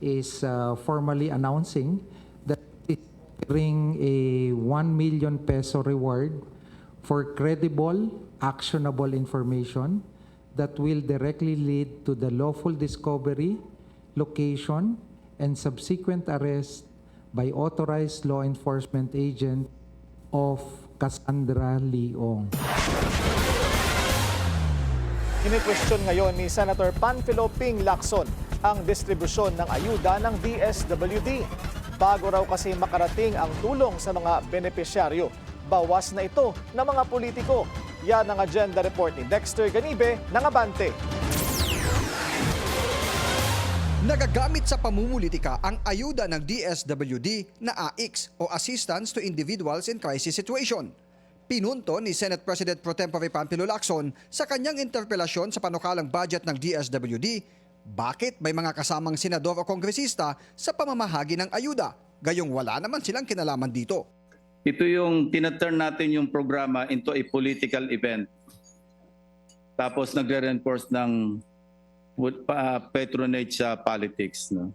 is formally announcing that it bring a 1 million peso reward for credible, actionable information that will directly lead to the lawful discovery, location, and subsequent arrest by authorized law enforcement agent of Cassandra Lee Ong. Kini-question ngayon ni Senator Panfilo Ping Lacson ang distribusyon ng ayuda ng DSWD. Bago raw kasi makarating ang tulong sa mga benepisyaryo, bawas na ito ng mga politiko. Yan ang agenda report ni Dexter Ganibe ng Abante. Nagagamit sa pamumulitika ang ayuda ng DSWD na AICS o Assistance to Individuals in Crisis Situation. Pinunto ni Senate President Pro Tempore Panfilo Lacson sa kanyang interpelasyon sa panukalang budget ng DSWD, bakit may mga kasamang senador o kongresista sa pamamahagi ng ayuda, gayong wala naman silang kinalaman dito. Ito yung tinaturn natin yung programa into a political event. Tapos nagre-reinforce ng patronage sa politics. No?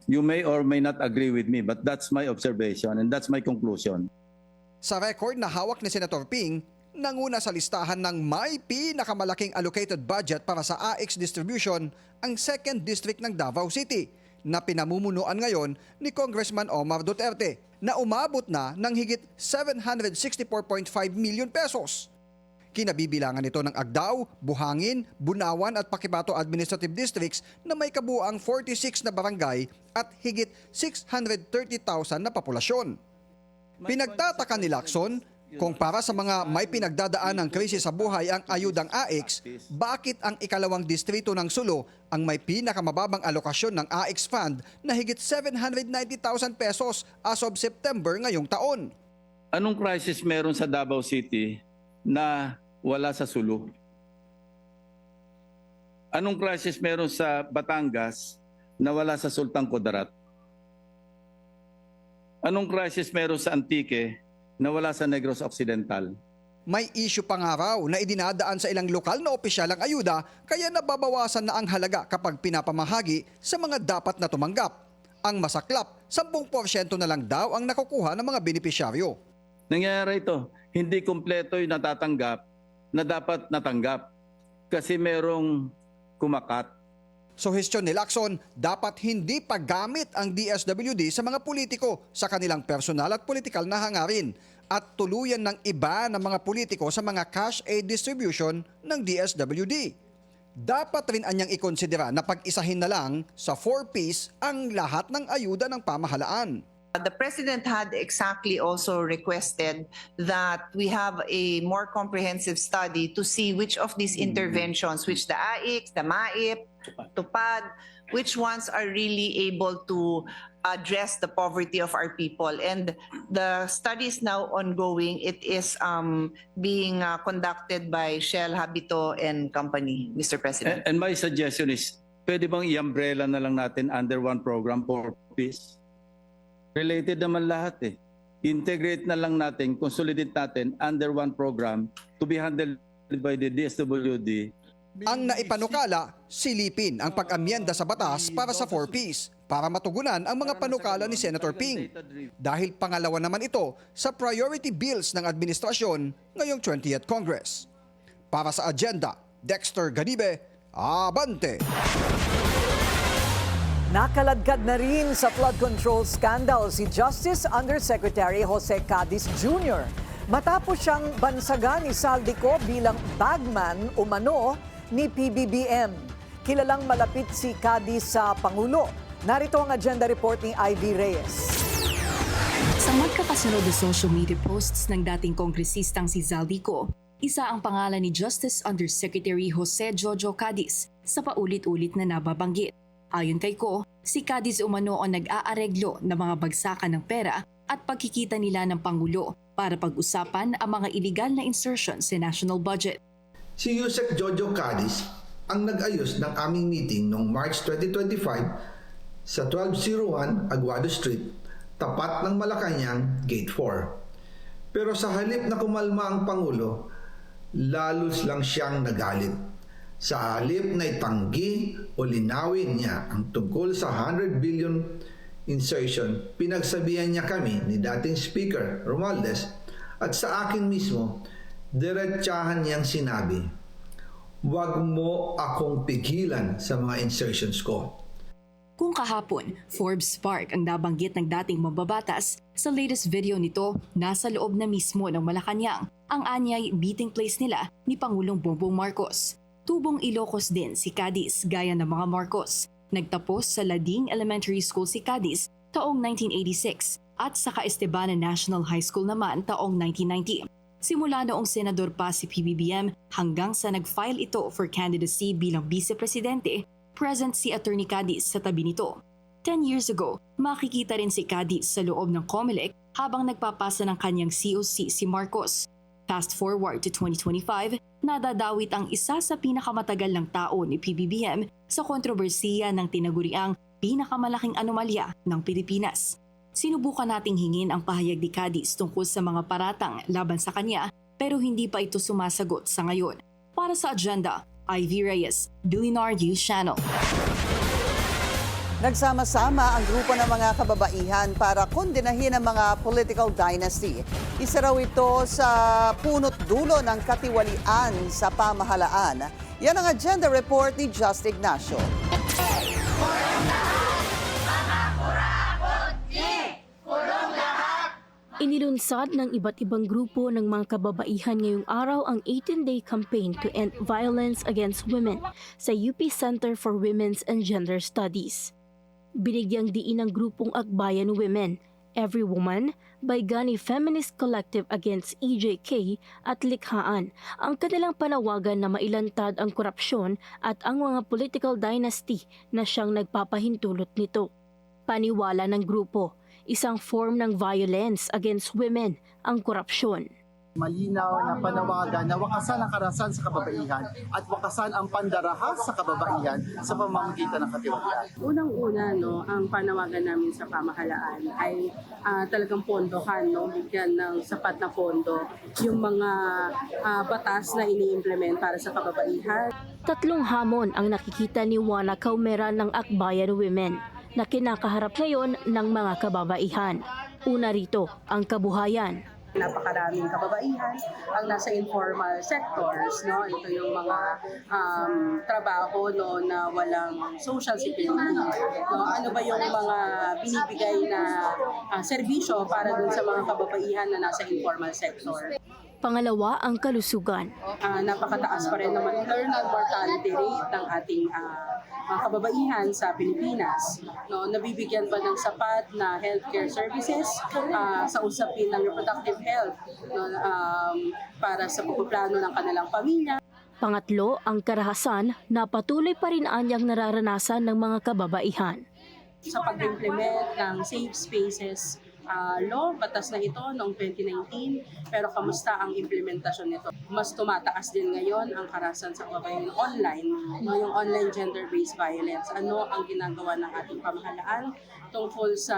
You may or may not agree with me, but that's my observation and that's my conclusion. Sa record na hawak ni Senator Ping, nanguna sa listahan ng may pinakamalaking allocated budget para sa AX distribution ang 2nd District ng Davao City na pinamumunuan ngayon ni Congressman Omar Duterte na umabot na ng higit 764.5 million pesos. Kinabibilangan ito ng Agdao, Buhangin, Bunawan at Pakibato Administrative Districts na may kabuuang 46 na barangay at higit 630,000 na populasyon. Pinagtataka ni Lacson kung para sa mga may pinagdadaan ng krisis sa buhay ang ayudang AX, bakit ang ikalawang distrito ng Sulu ang may pinakamababang alokasyon ng AX Fund na higit 790,000 pesos as of September ngayong taon? Anong crisis meron sa Davao City na wala sa Sulu? Anong crisis meron sa Batangas na wala sa Sultan Kudarat? Anong crisis meron sa Antique na wala sa Negros Occidental? May issue pa nga raw na idinadaan sa ilang lokal na opisyal ang ayuda kaya nababawasan na ang halaga kapag pinapamahagi sa mga dapat na tumanggap. Ang masaklap, 10% na lang daw ang nakukuha ng mga benepisyaryo. Nangyayari ito, hindi kumpleto yung natatanggap na dapat natanggap kasi merong kumakat. Suhestyon ni Lacson, dapat hindi paggamit ang DSWD sa mga politiko sa kanilang personal at politikal na hangarin at tuluyan ng iba ng mga politiko sa mga cash aid distribution ng DSWD. Dapat rin anyang ikonsidera na pag-isahin na lang sa 4Ps ang lahat ng ayuda ng pamahalaan. The President had exactly also requested that we have a more comprehensive study to see which of these interventions, which the AIX, the MAIP, TUPAD, which ones are really able to address the poverty of our people. And the study is now ongoing. It is being conducted by Shell, Habito, and Company, Mr. President. And my suggestion is, pwede bang i-umbrella na lang natin under one program for peace? Related naman lahat eh. Integrate na lang natin, consolidate natin under one program to be handled by the DSWD. Ang naipanukala, silipin ang pag-amyenda sa batas para sa 4Ps para matugunan ang mga panukala ni Senator Ping. Dahil pangalawa naman ito sa priority bills ng administrasyon ngayong 20th Congress. Para sa agenda, Dexter Ganibe, Abante! Nakaladkad na rin sa flood control scandal si Justice Undersecretary Jose Cadiz Jr. Matapos siyang bansagan ni Saldico bilang bagman umano ni PBBM. Kilalang malapit si Cadiz sa Pangulo. Narito ang agenda report ni Ivy Reyes. Sa magkakasunod na social media posts ng dating kongresistang si Zaldico, isa ang pangalan ni Justice Undersecretary Jose Jojo Cadiz sa paulit-ulit na nababanggit. Ayon kay Ko, si Cadiz umano ang nag-aareglo ng mga bagsakan ng pera at pagkikita nila ng Pangulo para pag-usapan ang mga illegal na insertions sa national budget. Si Yusek Jojo Cadiz ang nag-ayos ng aming meeting noong March 2025 sa 1201 Aguado Street, tapat ng Malacanang, Gate 4. Pero sa halip na kumalma ang Pangulo, lalos lang siyang nagalit. Sa halip na itanggi o linawin niya ang tungkol sa 100 billion insertion, pinagsabihan niya kami ni dating Speaker Romualdez at sa akin mismo, diretsahan niyang sinabi, "Huwag mo akong pigilan sa mga insertions ko." Kung kahapon, Forbes Park ang nabanggit ng dating mambabatas, sa latest video nito, nasa loob na mismo ng Malacanang ang anyay meeting place nila ni Pangulong Bongbong Marcos. Tubong Ilocos din si Cadiz gaya ng mga Marcos. Nagtapos sa Lading Elementary School si Cadiz taong 1986 at sa Estebanan National High School naman taong 1990. Simula noong senador pa si PBBM hanggang sa nag-file ito for candidacy bilang vice-presidente, present si Attorney Cadiz sa tabi nito. 10 years ago, makikita rin si Cadiz sa loob ng COMELEC habang nagpapasa ng kanyang COC si Marcos. Fast forward to 2025, nadadawit ang isa sa pinakamatagal ng tao ni PBBM sa kontrobersiya ng tinaguriang pinakamalaking anomalya ng Pilipinas. Sinubukan nating hingin ang pahayag ni Cadiz tungkol sa mga paratang laban sa kanya pero hindi pa ito sumasagot sa ngayon. Para sa agenda, Ivy Reyes, Billionaire News Channel. Nagsama-sama ang grupo ng mga kababaihan para kondenahin ang mga political dynasty. Isa raw ito sa punot dulo ng katiwalian sa pamahalaan. Yan ang agenda report ni Just Ignacio. Inilunsad ng iba't ibang grupo ng mga kababaihan ngayong araw ang 18-day campaign to end violence against women sa UP Center for Women's and Gender Studies. Binigyang diin ng grupong Akbayan Women, Every Woman, Baygani Feminist Collective Against EJK at Likhaan ang kanilang panawagan na mailantad ang korupsyon at ang mga political dynasty na siyang nagpapahintulot nito. Paniwala ng grupo, isang form ng violence against women ang korupsyon. Malinaw na panawagan na wakasan ang karahasan sa kababaihan at wakasan ang pandarahas sa kababaihan sa pamamagitan ng katiwalian. Unang-una, ang panawagan namin sa pamahalaan ay talagang pondohan, bigyan ng sapat na pondo yung mga batas na ini-implement para sa kababaihan. Tatlong hamon ang nakikita ni Juana Caumera ng Akbayan Women na kinakaharap ngayon ng mga kababaihan. Una rito, ang kabuhayan. Napakaraming kababaihan ang nasa informal sectors, ito yung mga trabaho na walang social security. Ano ba yung mga binibigay na serbisyo para dun sa mga kababaihan na nasa informal sector? Pangalawa, ang kalusugan. Napakataas pa rin ng maternal mortality rate ng ating mga kababaihan sa Pilipinas. Nabibigyan ba ng sapat na healthcare services sa usapin ng reproductive health para sa pagpaplano ng kanilang pamilya? Pangatlo, ang karahasan na patuloy pa rin anyang nararanasan ng mga kababaihan. Sa pag-implement ng safe spaces law, batas na ito noong 2019, pero kamusta ang implementasyon nito? Mas tumataas din ngayon ang karahasan sa kababayan online, yung online gender-based violence. Ano ang ginagawa ng ating pamahalaan tungkol sa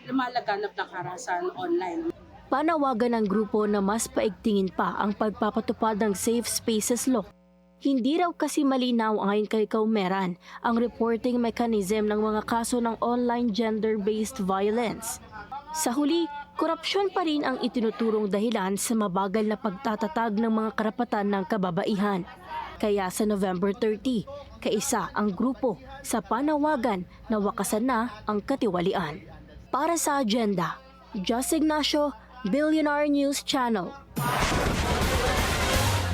lumalaganap ng karahasan online? Panawagan ng grupo na mas paigtingin pa ang pagpapatupad ng safe spaces law. Hindi raw kasi malinaw ayon kay Caumeran ang reporting mechanism ng mga kaso ng online gender-based violence. Sa huli, korupsyon pa rin ang itinuturong dahilan sa mabagal na pagtatatag ng mga karapatan ng kababaihan. Kaya sa November 30, kaisa ang grupo sa panawagan na wakasan na ang katiwalian. Para sa agenda, Just Ignacio, Billionaire News Channel.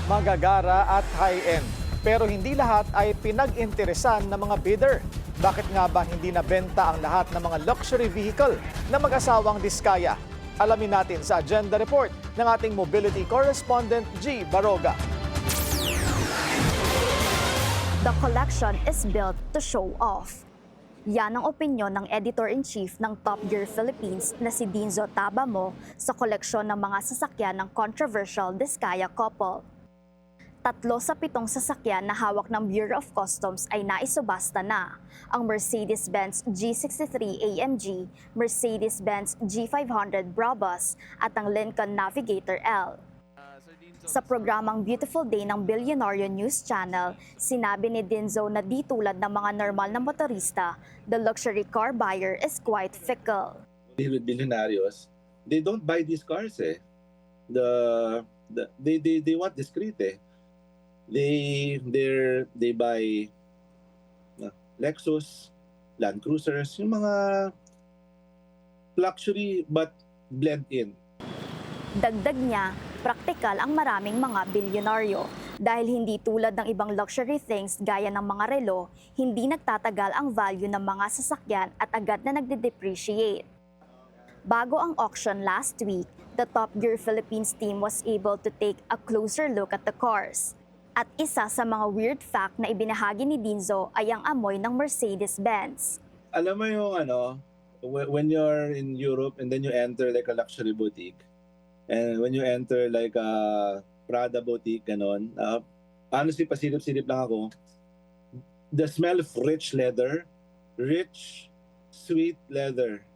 Magagara at high-end. Pero hindi lahat ay pinag-interesan ng mga bidder. Bakit nga ba hindi nabenta ang lahat ng mga luxury vehicle na mag-asawang Diskaya? Alamin natin sa agenda report ng ating mobility correspondent G. Baroga. The collection is built to show off. Yan ang opinyon ng editor-in-chief ng Top Gear Philippines na si Dinzo Tabamo sa koleksyon ng mga sasakyan ng controversial Diskaya couple. 3 sa 7 sasakyan na hawak ng Bureau of Customs ay naisubasta na. Ang Mercedes-Benz G63 AMG, Mercedes-Benz G500 Brabus at ang Lincoln Navigator L. Sa programang Beautiful Day ng Billionaire News Channel, sinabi ni Dinzo na di tulad ng mga normal na motorista, the luxury car buyer is quite fickle. Billionaires, they don't buy these cars They want discreet They buy Lexus, Land Cruisers, yung mga luxury but blend in. Dagdag niya, praktikal ang maraming mga bilyonaryo. Dahil hindi tulad ng ibang luxury things gaya ng mga relo, hindi nagtatagal ang value ng mga sasakyan at agad na nagde-depreciate. Bago ang auction last week, the Top Gear Philippines team was able to take a closer look at the cars. At isa sa mga weird fact na ibinahagi ni Dinzo ay ang amoy ng Mercedes-Benz. Alam mo yung when you're in Europe and then you enter like a luxury boutique, and when you enter like a Prada boutique, ganon, honestly, pasilip-silip lang ako, the smell of rich leather, rich, sweet leather.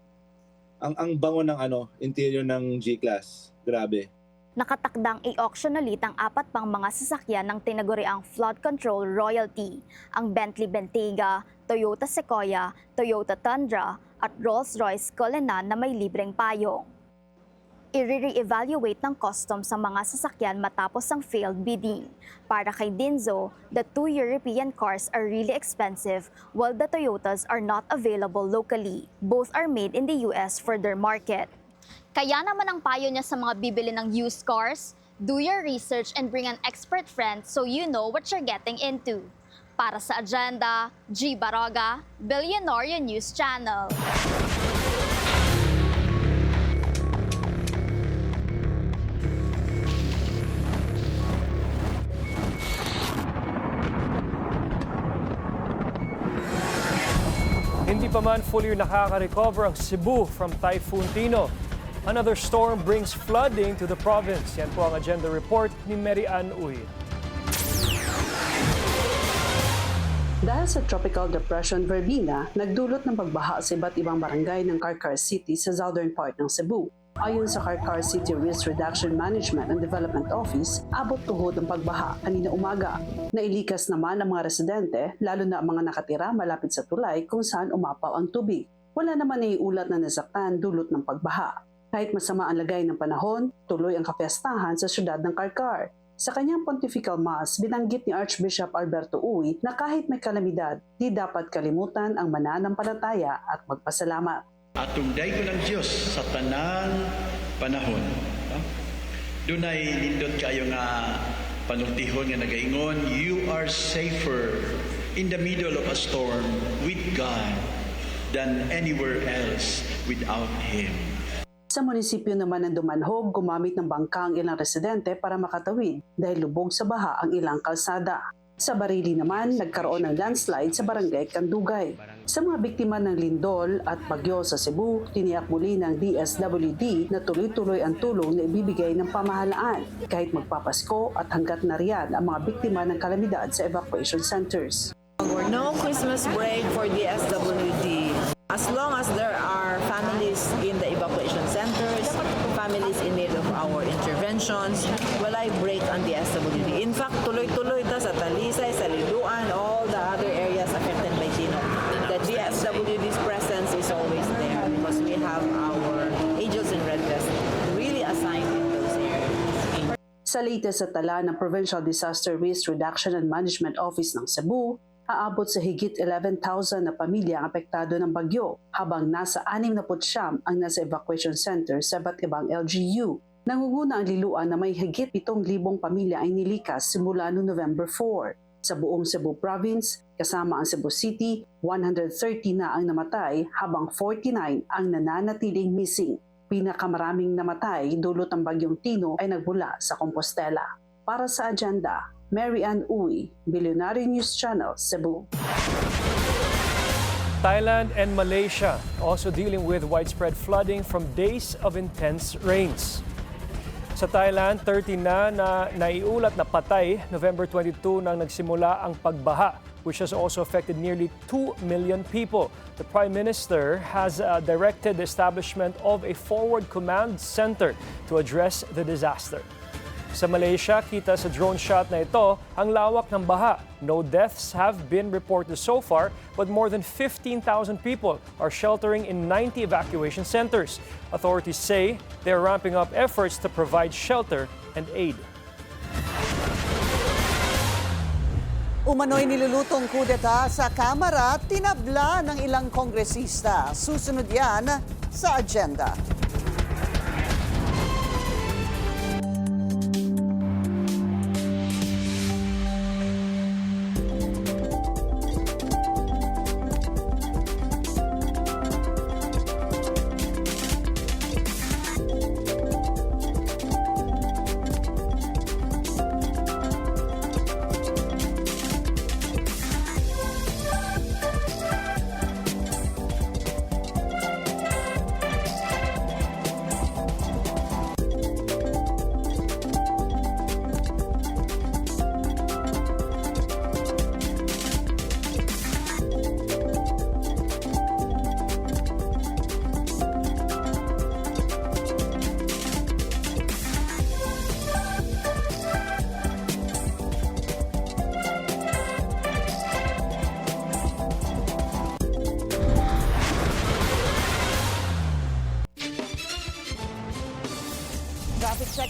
Ang bango ng interior ng G-Class. Grabe. Nakatakdang i-auction ulit ang 4 pang mga sasakyan ng tinaguriang flood control royalty, ang Bentley Bentayga, Toyota Sequoia, Toyota Tundra at Rolls-Royce Cullinan na may libreng payong. I-re-evaluate ng customs ang mga sasakyan matapos ang failed bidding. Para kay Dinzo, the 2 European cars are really expensive while the Toyotas are not available locally. Both are made in the US for their market. Kaya naman ang payo niya sa mga bibili ng used cars, do your research and bring an expert friend so you know what you're getting into. Para sa Agenda, G. Baroga, Billionaire News Channel. Hindi pa man fully nakaka-recover ang Cebu from Typhoon Tino. Another storm brings flooding to the province. Yan po ang agenda report ni Mary Ann Uy. Dahil sa Tropical Depression Verbena, nagdulot ng pagbaha sa iba't ibang barangay ng Carcar City sa southern part ng Cebu. Ayon sa Carcar City Risk Reduction Management and Development Office, abot tuhod ang pagbaha kanina umaga. Nailikas naman ang mga residente, lalo na ang mga nakatira malapit sa tulay kung saan umapaw ang tubig. Wala naman naiulat na nasaktan dulot ng pagbaha. Kahit masama ang lagay ng panahon, tuloy ang kapiyastahan sa syudad ng Carcar. Sa kanyang Pontifical Mass, binanggit ni Archbishop Alberto Uy na kahit may kalamidad, di dapat kalimutan ang mananampalataya at magpasalamat. Atungday ko ng Diyos sa tanang panahon. Dunay nindot kayo nga panultihon nga nagaingon, you are safer in the middle of a storm with God than anywhere else without Him. Sa munisipyo naman ng Dumanhog, gumamit ng bangka ang ilang residente para makatawid dahil lubog sa baha ang ilang kalsada. Sa Barili naman, nagkaroon ng landslide sa barangay Kandugay. Sa mga biktima ng lindol at bagyo sa Cebu, tiniyak muli ng DSWD na tuloy-tuloy ang tulong na ibibigay ng pamahalaan kahit magpapasko at hanggat nariyan ang mga biktima ng kalamidad sa evacuation centers. No Christmas break for DSWD. As long as there are families in the evacuation centers, families in need of our interventions, wala break on DSWD. In fact, tuloy-tuloy ito sa Talisay, sa Liluan, all the other areas affected by Tino. The DSWD's presence is always there because we have our Angels in Red Vest really assigned in those areas. Sa latest sa tala ng Provincial Disaster Risk Reduction and Management Office ng Cebu, aabot sa higit 11,000 na pamilya ang apektado ng bagyo, habang nasa 69 ang nasa evacuation center sa iba't ibang LGU. Nangunguna ang Liluan na may higit 7,000 pamilya ay nilikas simula noong November 4. Sa buong Cebu Province, kasama ang Cebu City, 130 na ang namatay habang 49 ang nananatiling missing. Pinakamaraming namatay dulot ng bagyong Tino ay nagmula sa Compostela. Para sa Agenda, Mary Ann Uy, Billionaire News Channel, Cebu. Thailand and Malaysia also dealing with widespread flooding from days of intense rains. Sa Thailand, 30 na naiulat na patay November 22 nang nagsimula ang pagbaha, which has also affected nearly 2 million people. The Prime Minister has directed the establishment of a forward command center to address the disaster. Sa Malaysia, kita sa drone shot na ito ang lawak ng baha. No deaths have been reported so far, but more than 15,000 people are sheltering in 90 evacuation centers. Authorities say they are ramping up efforts to provide shelter and aid. Umano'y nilulutong kudeta sa Kamara, tinabla ng ilang kongresista. Susunod yan sa Agenda.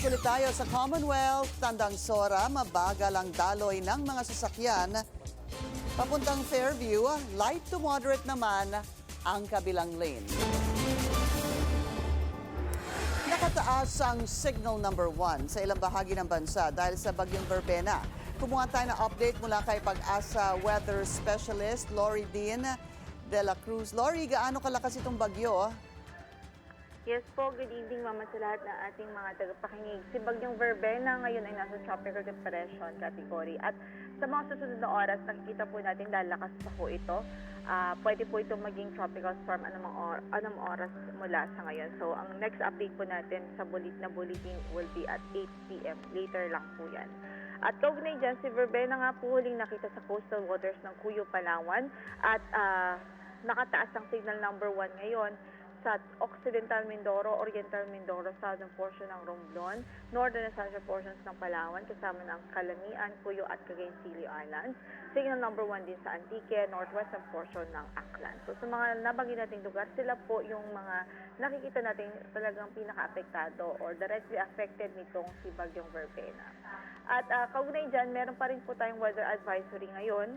Balik ulit tayo sa Commonwealth. Tandang Sora, mabagal ang daloy ng mga sasakyan. Papuntang Fairview, light to moderate naman ang kabilang lane. Nakataas ang signal number 1 sa ilang bahagi ng bansa dahil sa bagyong Verbena. Kumuha tayo ng update mula kay Pag-asa Weather Specialist Lori Dean de la Cruz. Lori, gaano kalakas itong bagyo? Yes po, good evening mama sa lahat ng ating mga tagapakinig. Si Bagyong Verbena ngayon ay nasa Tropical Depression category at sa mga susunod na oras nakikita po natin lalakas pa po ito. Pwede po itong maging tropical storm anong oras mula sa ngayon. So ang next update po natin sa bulletin will be at 8 p.m. Later lang po yan. At kaugnay dyan, si Verbena nga po huling nakita sa coastal waters ng Cuyo, Palawan at nakataas ang signal number 1 ngayon sa Occidental Mindoro, Oriental Mindoro, southern portion ng Romblon, northern and central portions ng Palawan, kasama ng Calamian, Cuyo at Cagayan City Islands. Signal number 1 din sa Antique, northwestern portion ng Aklan. So sa mga nabanggi nating lugar, sila po yung mga nakikita natin talagang pinaka-apektado or directly affected nitong si Bagyong Verbena. At kaugnay dyan, meron pa rin po tayong weather advisory ngayon.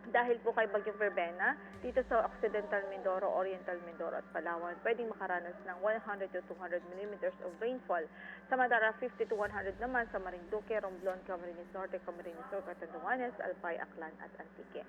Dahil po kay Bagyong Verbena, dito sa Occidental Mindoro, Oriental Mindoro at Palawan, pwedeng makaranas ng 100 to 200 millimeters of rainfall. Sa Madara, 50 to 100 naman sa Marinduque, Romblon, Camarines Norte, Camarines Sur, Catanduanes, Albay, Aklan at Antique.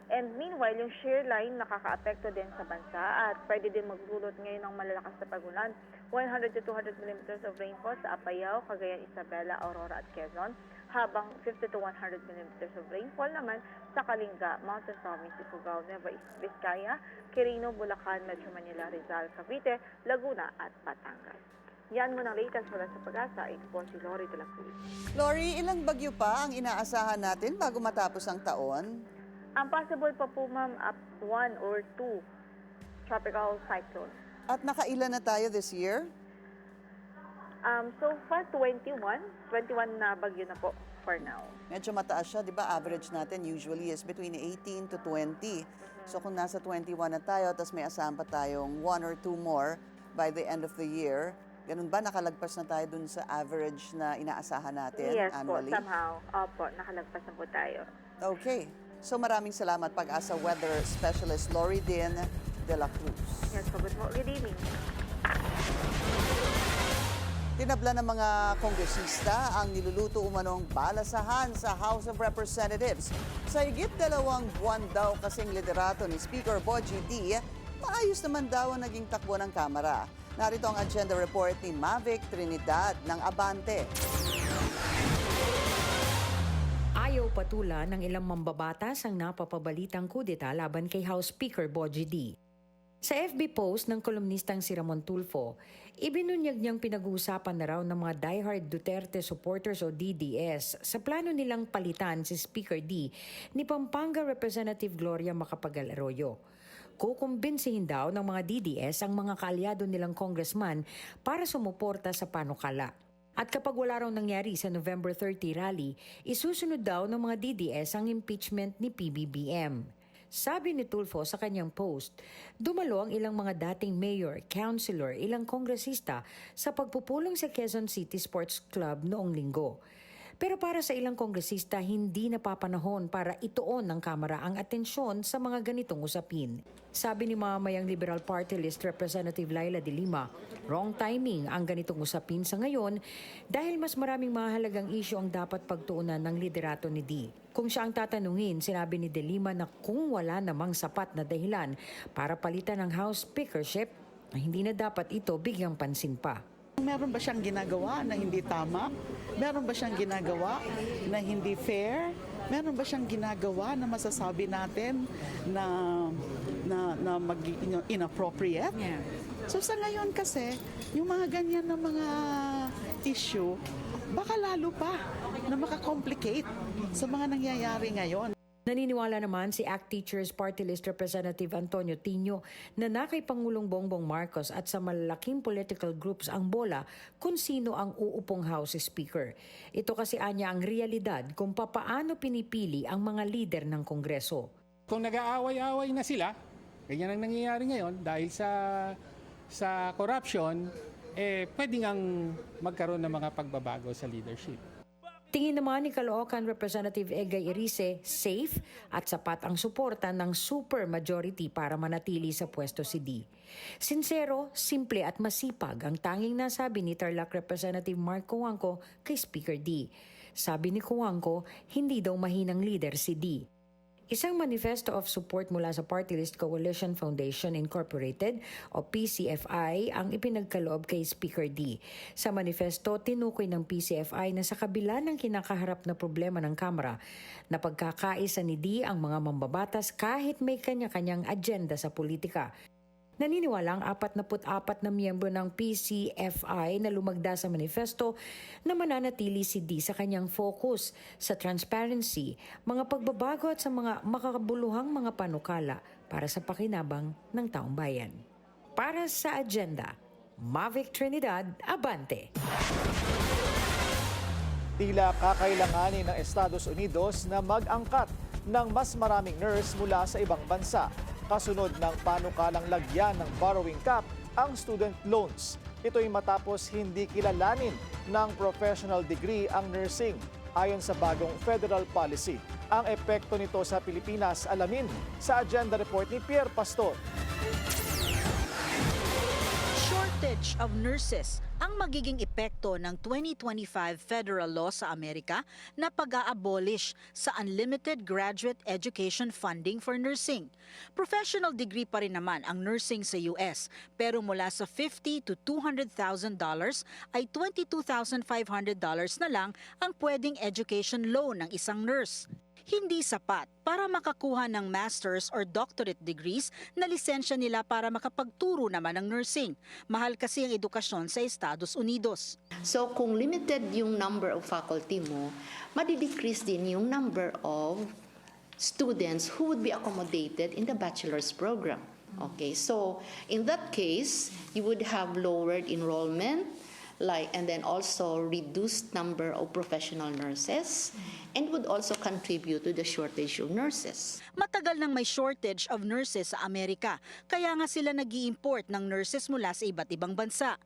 And meanwhile, yung shear line nakaka-apekto din sa bansa at pwede din magdulot ngayon ng malalakas na pag-ulan. 100 to 200 millimeters of rainfall sa Apayao, Cagayan, Isabela, Aurora at Quezon, habang 50 to 100 millimeters of rainfall naman sa Kalinga, Mountain Province, Ifugao, Nueva Vizcaya, Quirino, Bulacan, Metro Manila, Rizal, Cavite, Laguna at Batangas. Yan mo ng latest mula sa Pag-asa. Ito po si Lori de la Cruz. Lori, ilang bagyo pa ang inaasahan natin bago matapos ang taon? Ang possible pa po ma'am up 1 or 2 tropical cyclones. At nakailan na tayo this year? So far, 21 na bagyo na po for now. Medyo mataas siya, di ba? Average natin usually is between 18 to 20. So kung nasa 21 na tayo, tapos may asahan pa tayong 1 or 2 more by the end of the year, ganun ba? Nakalagpas na tayo dun sa average na inaasahan natin Yes annually? po, somehow. Opo, nakalagpas na po tayo. Okay. So maraming salamat Pag-asa Weather Specialist Lori Dean de la Cruz. Yes po, good evening. Tinabla ng mga kongresista ang niluluto umanong balasahan sa House of Representatives. Sa higit 2 buwan daw kasing liderato ni Speaker Bogie D, maayos naman daw ang naging takbo ng Kamara. Narito ang agenda report ni Mavic Trinidad ng Abante. Ayaw patulan ng ilang mambabatas ang napapabalitang kudeta laban kay House Speaker Bogie D. Sa FB post ng kolumnistang si Ramon Tulfo, ibinunyag niyang pinag-uusapan na raw ng mga diehard Duterte supporters o DDS sa plano nilang palitan si Speaker D ni Pampanga Representative Gloria Macapagal Arroyo. Kukumbinsihin daw ng mga DDS ang mga kaalyado nilang congressman para sumuporta sa panukala. At kapag wala raw nangyari sa November 30 rally, isusunod daw ng mga DDS ang impeachment ni PBBM. Sabi ni Tulfo sa kanyang post, dumalo ang ilang mga dating mayor, councilor, ilang kongresista sa pagpupulong sa Quezon City Sports Club noong linggo. Pero para sa ilang kongresista, hindi napapanahon para ituon ng Kamara ang atensyon sa mga ganitong usapin. Sabi ni Mamamayang Liberal Party List Representative Laila de Lima, wrong timing ang ganitong usapin sa ngayon dahil mas maraming mahalagang isyu ang dapat pagtuunan ng liderato ni D. Kung siya ang tatanungin, sinabi ni de Lima na kung wala namang sapat na dahilan para palitan ang House Speakership, hindi na dapat ito bigyang pansin pa. Meron ba siyang ginagawa na hindi tama? Meron ba siyang ginagawa na hindi fair? Meron ba siyang ginagawa na masasabi natin na inappropriate? Yeah. So sa ngayon kasi, yung mga ganyan na mga issue, baka lalo pa na makakomplicate sa mga nangyayari ngayon. Naniniwala naman si ACT Teachers Party List Representative Antonio Tino na kay Pangulong Bongbong Marcos at sa malalaking political groups ang bola kung sino ang uupong House Speaker. Ito kasi anya ang realidad kung papaano pinipili ang mga lider ng Kongreso. Kung nag-aaway-away na sila, ganyan ang nangyayari ngayon dahil sa corruption, pwede ngang magkaroon ng mga pagbabago sa leadership. Tingin naman ni Caloocan Representative Egay Erice, safe at sapat ang suporta ng supermajority para manatili sa pwesto si D. Sincero, simple at masipag ang tanging nasabi ni Tarlac Representative Mark Cojuangco kay Speaker D. Sabi ni Cojuangco, hindi daw mahinang leader si D. Isang manifesto of support mula sa Party List Coalition Foundation Incorporated o PCFI ang ipinagkaloob kay Speaker D. Sa manifesto, tinukoy ng PCFI na sa kabila ng kinakaharap na problema ng Kamara, na pagkakaisa ni D ang mga mambabatas kahit may kanya-kanyang agenda sa politika. Naniniwala ang 44 na miyembro ng PCFI na lumagda sa manifesto na mananatili si D sa kanyang focus sa transparency, mga pagbabago at sa mga makakabuluhang mga panukala para sa pakinabang ng taong bayan. Para sa agenda, Mavic Trinidad, Abante. Tila kakailanganin ng Estados Unidos na mag-angkat ng mas maraming nurse mula sa ibang bansa. Kasunod ng panukalang lagyan ng borrowing cap ang student loans. Ito'y matapos hindi kilalanin ng professional degree ang nursing ayon sa bagong federal policy. Ang epekto nito sa Pilipinas alamin sa agenda report ni Pierre Pastor. Shortage of nurses ang magiging epekto ng 2025 federal law sa Amerika na pag-a-abolish sa unlimited graduate education funding for nursing. Professional degree pa rin naman ang nursing sa US, pero mula sa $50,000 to $200,000 ay $22,500 na lang ang pwedeng education loan ng isang nurse. Hindi sapat para makakuha ng master's or doctorate degrees na lisensya nila para makapagturo naman ng nursing. Mahal kasi ang edukasyon sa Estados Unidos. So kung limited yung number of faculty mo, madi-decrease din yung number of students who would be accommodated in the bachelor's program. Okay, so in that case, you would have lowered enrollment, and then also reduced number of professional nurses, and would also contribute to the shortage of nurses. Matagal nang may shortage of nurses sa Amerika, kaya nga sila nag-i-import ng nurses mula sa iba't ibang bansa.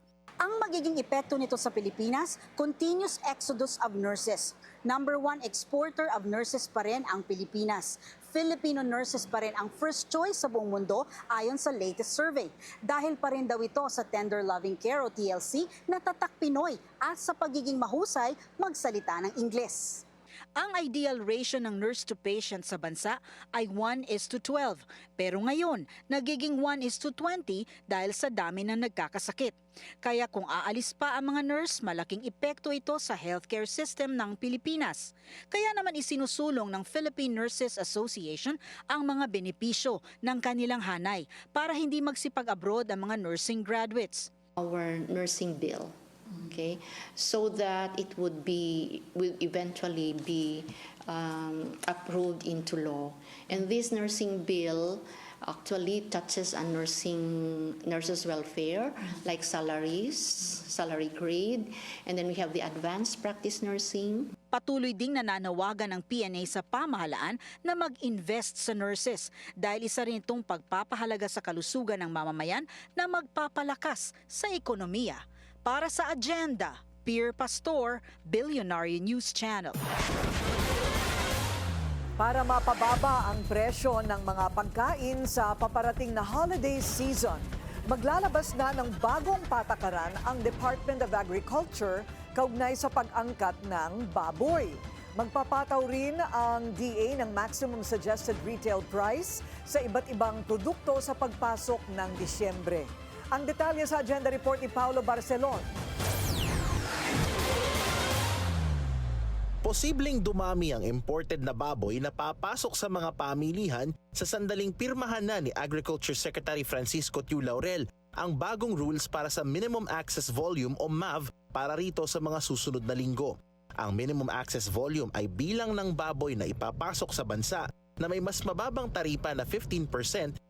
Ang magiging epekto nito sa Pilipinas, continuous exodus of nurses. Number 1 exporter of nurses pa rin ang Pilipinas. Filipino nurses pa rin ang first choice sa buong mundo ayon sa latest survey. Dahil pa rin daw ito sa Tender Loving Care o TLC na tatak Pinoy at sa pagiging mahusay magsalita ng Ingles. Ang ideal ratio ng nurse to patient sa bansa ay 1:12. Pero ngayon, nagiging 1:20 dahil sa dami ng nagkakasakit. Kaya kung aalis pa ang mga nurse, malaking epekto ito sa healthcare system ng Pilipinas. Kaya naman isinusulong ng Philippine Nurses Association ang mga benepisyo ng kanilang hanay para hindi magsipag-abroad ang mga nursing graduates. Our nursing bill. Okay, so that it will eventually be approved into law. And this nursing bill actually touches on nurses' welfare, like salaries, salary grade, and then we have the advanced practice nursing. Patuloy ding nananawagan ng PNA sa pamahalaan na mag-invest sa nurses dahil isa rin itong pagpapahalaga sa kalusugan ng mamamayan na magpapalakas sa ekonomiya. Para sa agenda, Pierre Pastor, Billionaire News Channel. Para mapababa ang presyo ng mga pagkain sa paparating na holiday season, maglalabas na ng bagong patakaran ang Department of Agriculture kaugnay sa pag-angkat ng baboy. Magpapataw rin ang DA ng maximum suggested retail price sa iba't ibang produkto sa pagpasok ng Disyembre. Ang detalye sa agenda report ni Paulo Barcelon. Posibleng dumami ang imported na baboy na papasok sa mga pamilihan sa sandaling pirmahan na ni Agriculture Secretary Francisco Tiu Laurel ang bagong rules para sa Minimum Access Volume o MAV para rito sa mga susunod na linggo. Ang minimum access volume ay bilang ng baboy na ipapasok sa bansa na may mas mababang taripa na 15%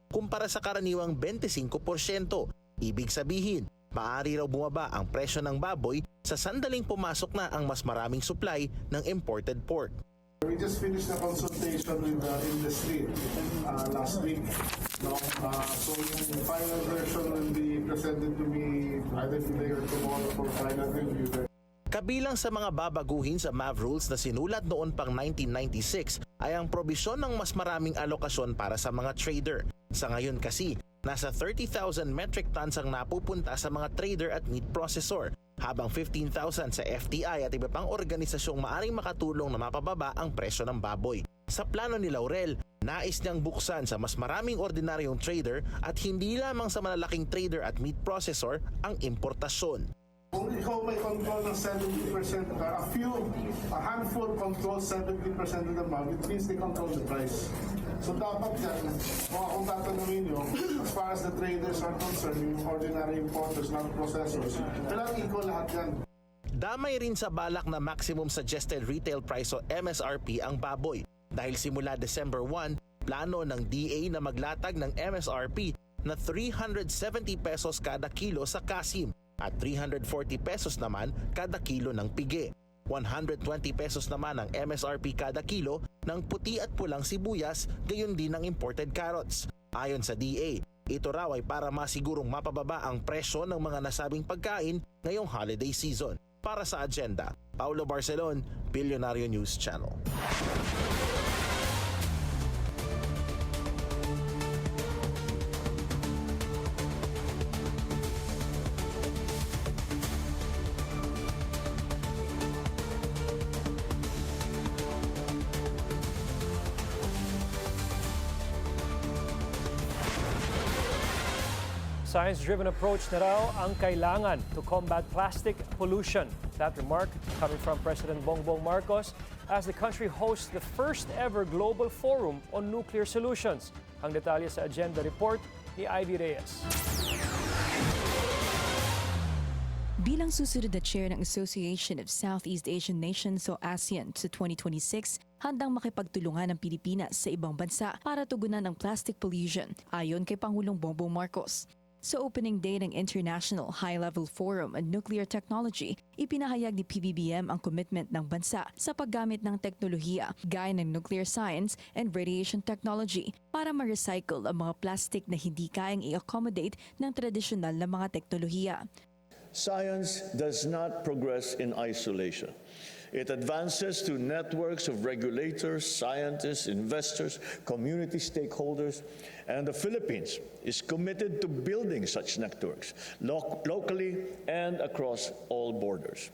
kumpara sa karaniwang 25%. Ibig sabihin, maaari raw bumaba ang presyo ng baboy sa sandaling pumasok na ang mas maraming supply ng imported pork. We just finished a consultation with the industry last week. No? So yung final version will be presented to me either today or tomorrow for final review. Kabilang sa mga babaguhin sa MAV rules na sinulat noon pang 1996 ay ang probisyon ng mas maraming alokasyon para sa mga trader. Sa ngayon kasi, nasa 30,000 metric tons ang napupunta sa mga trader at meat processor, habang 15,000 sa FTI at iba pang organisasyong maaring makatulong na mapababa ang presyo ng baboy. Sa plano ni Laurel, nais niyang buksan sa mas maraming ordinaryong trader at hindi lamang sa malalaking trader at meat processor ang importasyon. Kung ikaw may control ng 70%, a handful control 70% of the market, it means they control the price. So dapat yan, kung tatanungin nyo, as far as the traders are concerned, yung ordinary importers, not processors, kailangan equal lahat yan. Damay rin sa balak na maximum suggested retail price o MSRP ang baboy. Dahil simula December 1, plano ng DA na maglatag ng MSRP na 370 pesos kada kilo sa kasim at 340 pesos naman kada kilo ng pige. 120 pesos naman ang MSRP kada kilo ng puti at pulang sibuyas, gayon din ng imported carrots. Ayon sa DA, ito raw ay para masigurong mapababa ang presyo ng mga nasabing pagkain ngayong holiday season. Para sa Agenda, Paulo Barcelon, Billionario News Channel. Science-driven approach na raw ang kailangan to combat plastic pollution. That remark coming from President Bongbong Marcos as the country hosts the first ever global forum on nuclear solutions. Ang detalye sa Agenda Report ni Ivy Reyes. Bilang susunod na chair ng Association of Southeast Asian Nations o ASEAN sa 2026, handang makipagtulungan ng Pilipinas sa ibang bansa para tugunan ang plastic pollution, ayon kay Pangulong Bongbong Marcos. Sa opening day ng International High-Level Forum on Nuclear Technology, ipinahayag ni PBBM ang commitment ng bansa sa paggamit ng teknolohiya gaya ng nuclear science and radiation technology para ma-recycle ang mga plastic na hindi kayang i-accommodate ng tradisyonal na mga teknolohiya. Science does not progress in isolation. It advances through networks of regulators, scientists, investors, community stakeholders, and the Philippines is committed to building such networks locally and across all borders.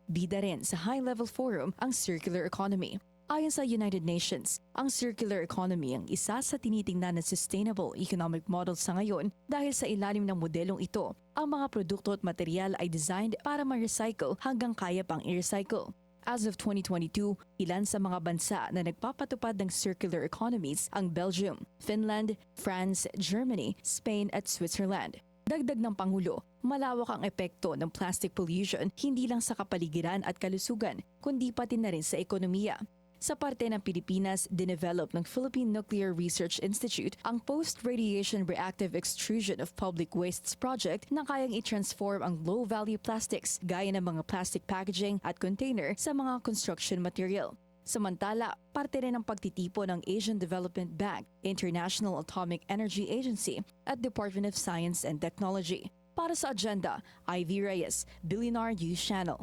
Bida rin sa high-level forum ang circular economy. Ayon sa United Nations, ang circular economy ang isa sa tinitingnan na sustainable economic model sa ngayon dahil sa ilalim ng modelong ito, ang mga produkto at material ay designed para ma-recycle hanggang kaya pang i-recycle. As of 2022, ilan sa mga bansa na nagpapatupad ng circular economies ang Belgium, Finland, France, Germany, Spain at Switzerland. Dagdag ng Pangulo, malawak ang epekto ng plastic pollution hindi lang sa kapaligiran at kalusugan, kundi pati na rin sa ekonomiya. Sa parte ng Pilipinas, dinevelop ng Philippine Nuclear Research Institute ang Post-Radiation Reactive Extrusion of Public Wastes Project na kayang i-transform ang low-value plastics gaya ng mga plastic packaging at container sa mga construction material. Samantala, parte rin ang pagtitipo ng Asian Development Bank, International Atomic Energy Agency at Department of Science and Technology. Para sa Agenda, Ivy Reyes, Billionaire News Channel.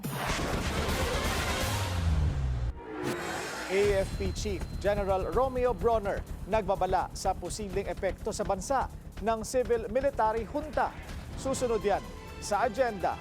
AFP Chief General Romeo Bronner nagbabala sa posibleng epekto sa bansa ng civil-military junta. Susunod yan sa Agenda.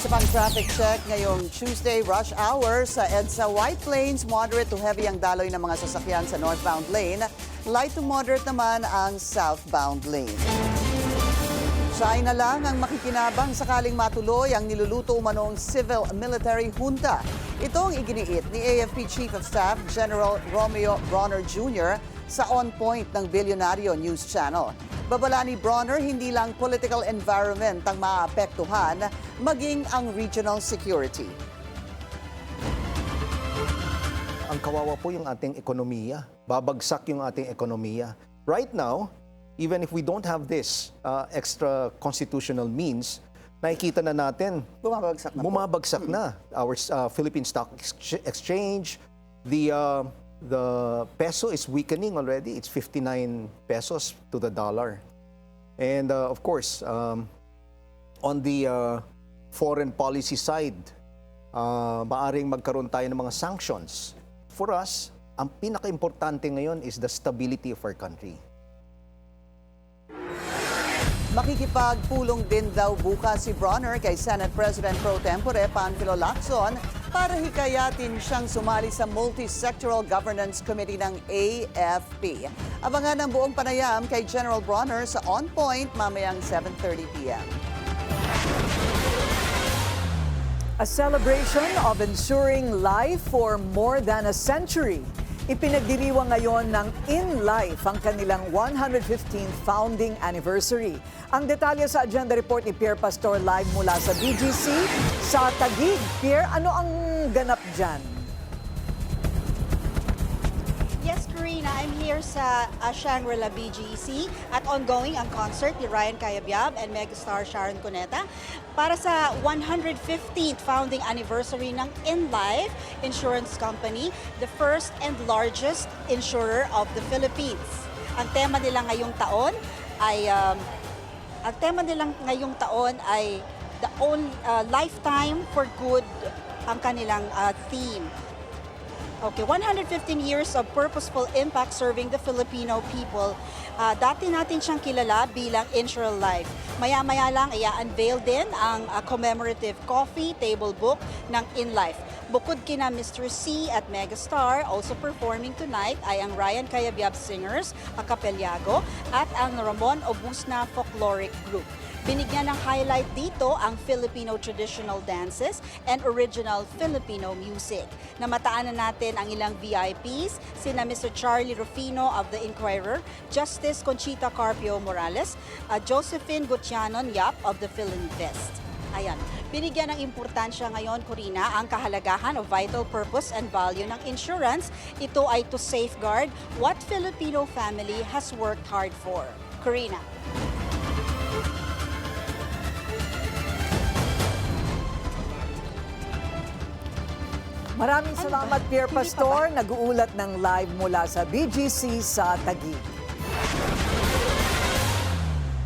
Isa pang traffic check ngayong Tuesday rush hour sa EDSA White Plains. Moderate to heavy ang daloy ng mga sasakyan sa northbound lane. Light to moderate naman ang southbound lane. China lang ang makikinabang sakaling matuloy ang niluluto umanong civil-military junta. Ito ang iginiit ni AFP Chief of Staff General Romeo Bronner Jr. sa On Point ng Bilyonaryo News Channel. Babala ni Bronner, hindi lang political environment ang maapektuhan, maging ang regional security. Ang kawawa po yung ating ekonomiya. Babagsak yung ating ekonomiya. Right now, even if we don't have this extra constitutional means, nakikita na natin, bumabagsak na. Our Philippine Stock Exchange, the peso is weakening already. It's 59 pesos to the dollar. And of course, on the foreign policy side, maaring magkaroon tayo ng mga sanctions. For us, ang pinaka-importante ngayon is the stability of our country. Makikipagpulong din daw bukas si Bronner kay Senate President Pro Tempore Panfilo Lacson para hikayatin siyang sumali sa Multi-Sectoral Governance Committee ng AFP. Abangan ang buong panayam kay General Bronner sa On Point mamayang 7:30 p.m. A celebration of ensuring life for more than a century. Ipinagdiriwang ngayon ng In Life ang kanilang 115th founding anniversary. Ang detalye sa agenda report ni Pierre Pastor live mula sa BGC sa Taguig. Pierre, ano ang ganap dyan? Yes, Karina, I'm here sa Shangri-La BGC at ongoing ang concert ni Ryan Cayabyab and megastar Sharon Cuneta para sa 115th founding anniversary ng In Life Insurance Company, the first and largest insurer of the Philippines. Ang tema nila ngayong taon ay the only lifetime for good ang kanilang theme. Okay, 115 years of purposeful impact serving the Filipino people. Dati natin siyang kilala bilang Insure Life. Maya-maya lang i-unveil din ang commemorative coffee table book ng In Life. Bukod kina Mr. C at Megastar, also performing tonight ay ang Ryan Cayabyab Singers, a Capelyago, at ang Ramon Obusna Folkloric Group. Binigyan ng highlight dito ang Filipino traditional dances and original Filipino music. Namataan na natin ang ilang VIPs, sina Mr. Charlie Rufino of The Inquirer, Justice Conchita Carpio Morales, Josephine Gutianon Yap of The Philinvest. Ayan, binigyan ng importansya ngayon, Corina, ang kahalagahan of vital purpose and value ng insurance. Ito ay to safeguard what Filipino family has worked hard for. Corina. Maraming salamat, Pierre Pastor. Nag-uulat ng live mula sa BGC sa Taguig.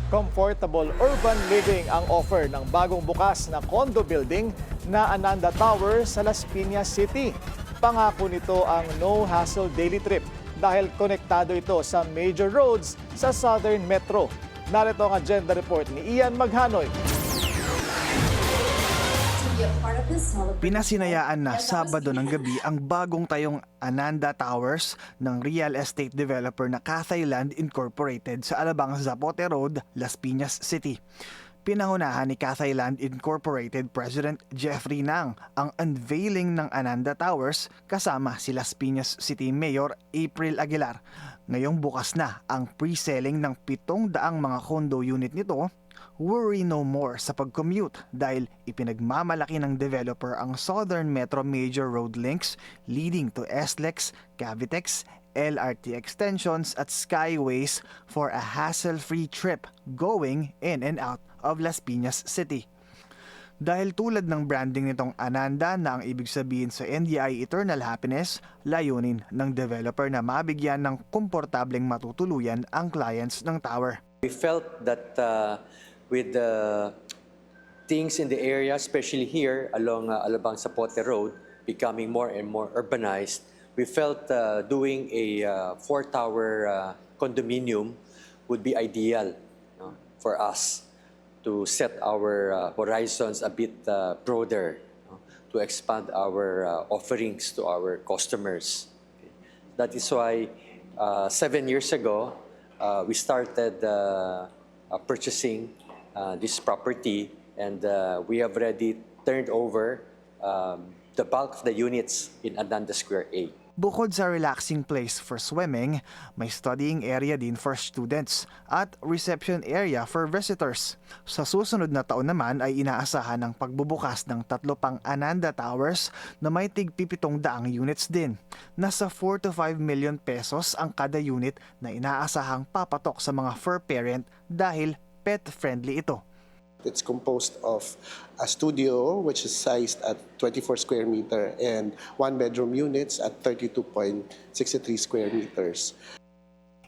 Comfortable urban living ang offer ng bagong bukas na condo building na Ananda Tower sa Las Piñas City. Pangako nito ang no-hassle daily trip dahil konektado ito sa major roads sa Southern Metro. Narito ang agenda report ni Ian Maghanoy. Pinasinayaan na Sabado ng gabi ang bagong tayong Ananda Towers ng real estate developer na Cathay Land Incorporated sa Alabang Zapote Road, Las Piñas City. Pinangunahan ni Cathay Land Incorporated President Jeffrey Nang ang unveiling ng Ananda Towers kasama si Las Piñas City Mayor April Aguilar. Ngayong bukas na ang pre-selling ng 700 mga condo unit nito. Worry no more sa pag-commute dahil ipinagmamalaki ng developer ang Southern Metro major road links leading to SLEX, Cavitex, LRT extensions at Skyways for a hassle-free trip going in and out of Las Piñas City. Dahil tulad ng branding nitong Ananda na ang ibig sabihin sa NDI Eternal Happiness, layunin ng developer na mabigyan ng komportableng matutuluyan ang clients ng tower. We felt that with the things in the area, especially here along Alabang Zapote Road, becoming more and more urbanized, we felt doing a 4-tower condominium would be ideal for us. to set our horizons a bit broader, to expand our offerings to our customers. That is why 7 years ago, we started purchasing this property, and we have already turned over the bulk of the units in Ananda Square A. Bukod sa relaxing place for swimming, may studying area din for students at reception area for visitors. Sa susunod na taon naman ay inaasahan ang pagbubukas ng 3 pang Ananda Towers na may tig-700 units din. Nasa 4 to 5 million pesos ang kada unit na inaasahang papatok sa mga fur parent dahil pet-friendly ito. It's composed of a studio which is sized at 24 square meter and 1-bedroom units at 32.63 square meters.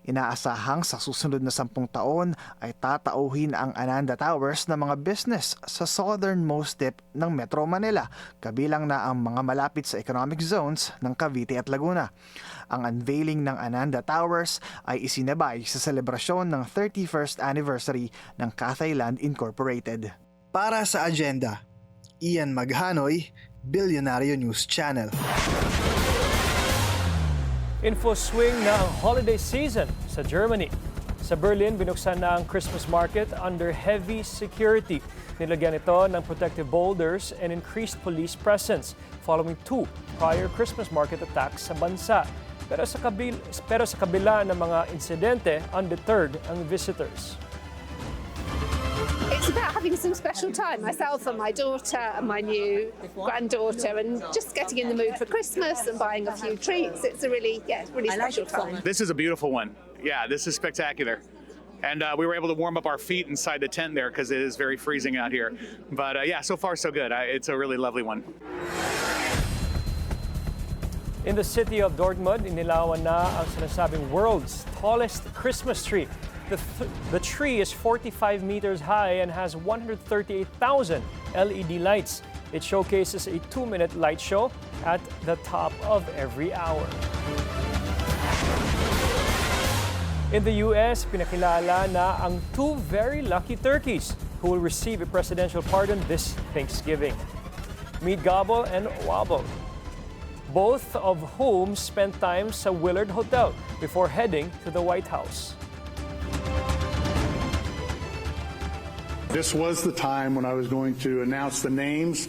Inaasahang sa susunod na 10 taon ay tatauhin ang Ananda Towers ng mga business sa southernmost tip ng Metro Manila, kabilang na ang mga malapit sa economic zones ng Cavite at Laguna. Ang unveiling ng Ananda Towers ay isinabay sa selebrasyon ng 31st anniversary ng Cathay Land Incorporated. Para sa agenda, Ian Maghanoy, Billionario News Channel. In full swing na ang holiday season sa Germany. Sa Berlin, binuksan na ang Christmas market under heavy security. Nilagyan ito ng protective boulders and increased police presence following 2 prior Christmas market attacks sa bansa. Pero sa kabila ng mga insidente, undeterred ang visitors. It's about having some special time, myself and my daughter and my new granddaughter, and just getting in the mood for Christmas and buying a few treats. It's a really special time. This is a beautiful one. Yeah, this is spectacular. And we were able to warm up our feet inside the tent there because it is very freezing out here. But yeah, so far so good. It's a really lovely one. In the city of Dortmund, inilawan na ang sinasabing world's tallest Christmas tree. The tree is 45 meters high and has 138,000 LED lights. It showcases a 2-minute light show at the top of every hour. In the US, pinakilala na ang 2 very lucky turkeys who will receive a presidential pardon this Thanksgiving. Meet Gobble and Wobble, both of whom spent time sa Willard Hotel before heading to the White House. This was the time when I was going to announce the names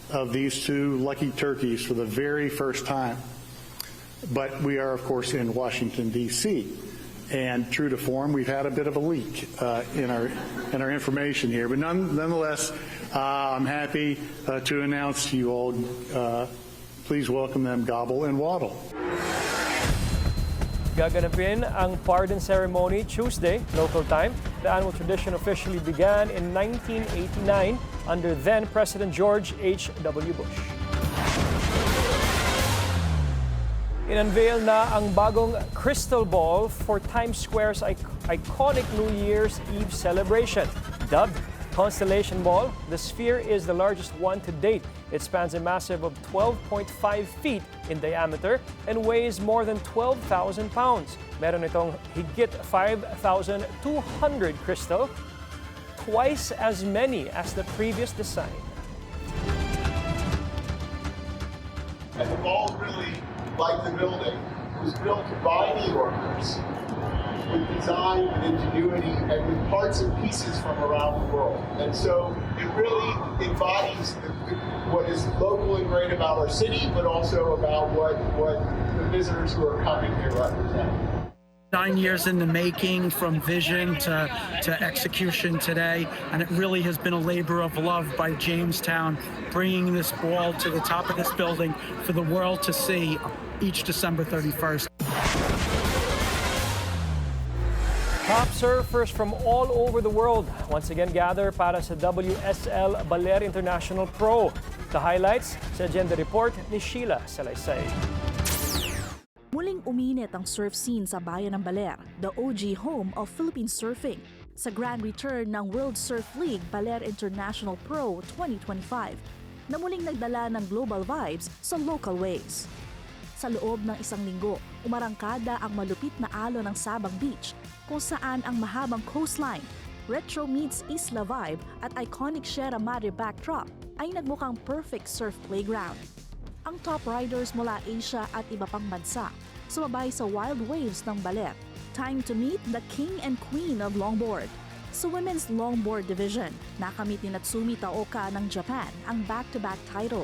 of these 2 lucky turkeys for the very first time. But we are, of course, in Washington, D.C. And true to form, we've had a bit of a leak in our information here. But nonetheless, I'm happy to announce to you all, please welcome them, Gobble and Waddle. Gaganapin ang pardon ceremony Tuesday, local time. The annual tradition officially began in 1989 under then-President George H.W. Bush. In-unveil na ang bagong crystal ball for Times Square's iconic New Year's Eve celebration. Dubbed Constellation Ball, the sphere is the largest one to date. It spans a massive of 12.5 feet in diameter and weighs more than 12,000 pounds. Meron itong higit 5,200 crystal, twice as many as the previous design. And the ball really, like the building, was built by New Yorkers with design and ingenuity and with parts and pieces from around the world. And so it really embodies what is local and great about our city, but also about what the visitors who are coming here represent. 9 years in the making, from vision to execution today, and it really has been a labor of love by Jamestown, bringing this ball to the top of this building for the world to see each December 31st. Top surfers from all over the world once again gather para sa WSL Baler International Pro. The highlights sa Agenda Report ni Sheila Salaysay. Muling uminit ang surf scene sa bayan ng Baler, the OG home of Philippine surfing, sa grand return ng World Surf League Baler International Pro 2025 na muling nagdala ng global vibes sa local waves. Sa loob ng 1 linggo, umarangkada ang malupit na alon ng Sabang Beach kung saan ang mahabang coastline, retro meets Isla vibe at iconic Sierra Madre backdrop ay nagmukhang perfect surf playground. Ang top riders mula Asia at iba pang bansa sumabay sa wild waves ng Baler. Time to meet the king and queen of longboard. Sa women's longboard division, nakamit ni Natsumi Taoka ng Japan ang back-to-back title.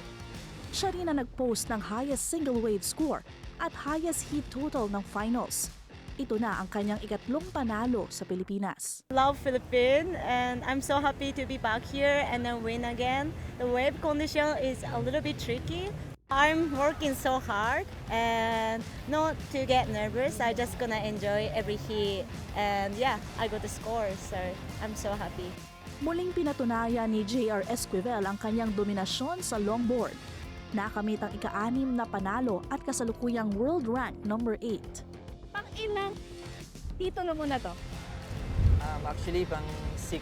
Siya rin ang nag-post ng highest single wave score at highest heat total ng finals. Ito na ang kanyang ikatlong panalo sa Pilipinas. Love Philippines and I'm so happy to be back here and then win again. The wave condition is a little bit tricky. I'm working so hard and not to get nervous. I just gonna enjoy every heat and yeah, I got the score so I'm so happy. Muling pinatunayan ni JR Esquivel ang kanyang dominasyon sa longboard. Nakamit ang ika-6 na panalo at kasalukuyang world rank number 8. Pang-ilang titulo mo na to? Actually, pang 6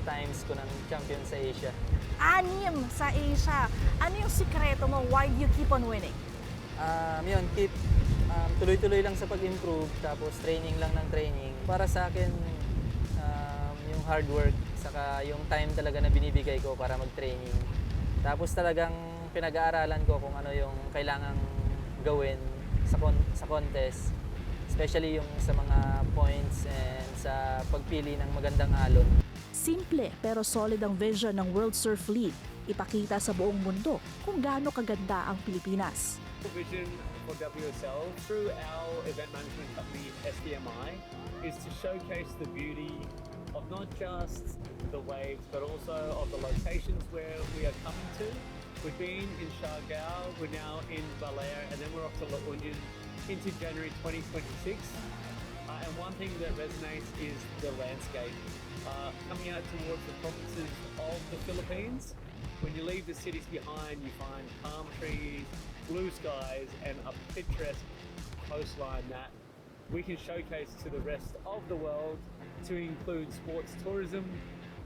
times ko ng champion sa Asia. 6 sa Asia. Ano yung sikreto mo? Why do you keep on winning? Yun, tuloy-tuloy lang sa pag-improve, tapos training lang ng training. Para sa akin, yung hard work, saka yung time talaga na binibigay ko para mag-training. Tapos talagang pinag-aaralan ko kung ano yung kailangang gawin sa contest. Especially yung sa mga points and sa pagpili ng magandang alon. Simple pero solid ang vision ng World Surf League. Ipakita sa buong mundo kung gaano kaganda ang Pilipinas. The vision for WSL through our event management company SDMI is to showcase the beauty of not just the waves but also of the locations where we are coming to. We've been in Siargao, we're now in Baler, and then we're off to La Union into January 2026. And one thing that resonates is the landscape. Coming out towards the provinces of the Philippines, when you leave the cities behind, you find palm trees, blue skies, and a picturesque coastline that we can showcase to the rest of the world to include sports tourism,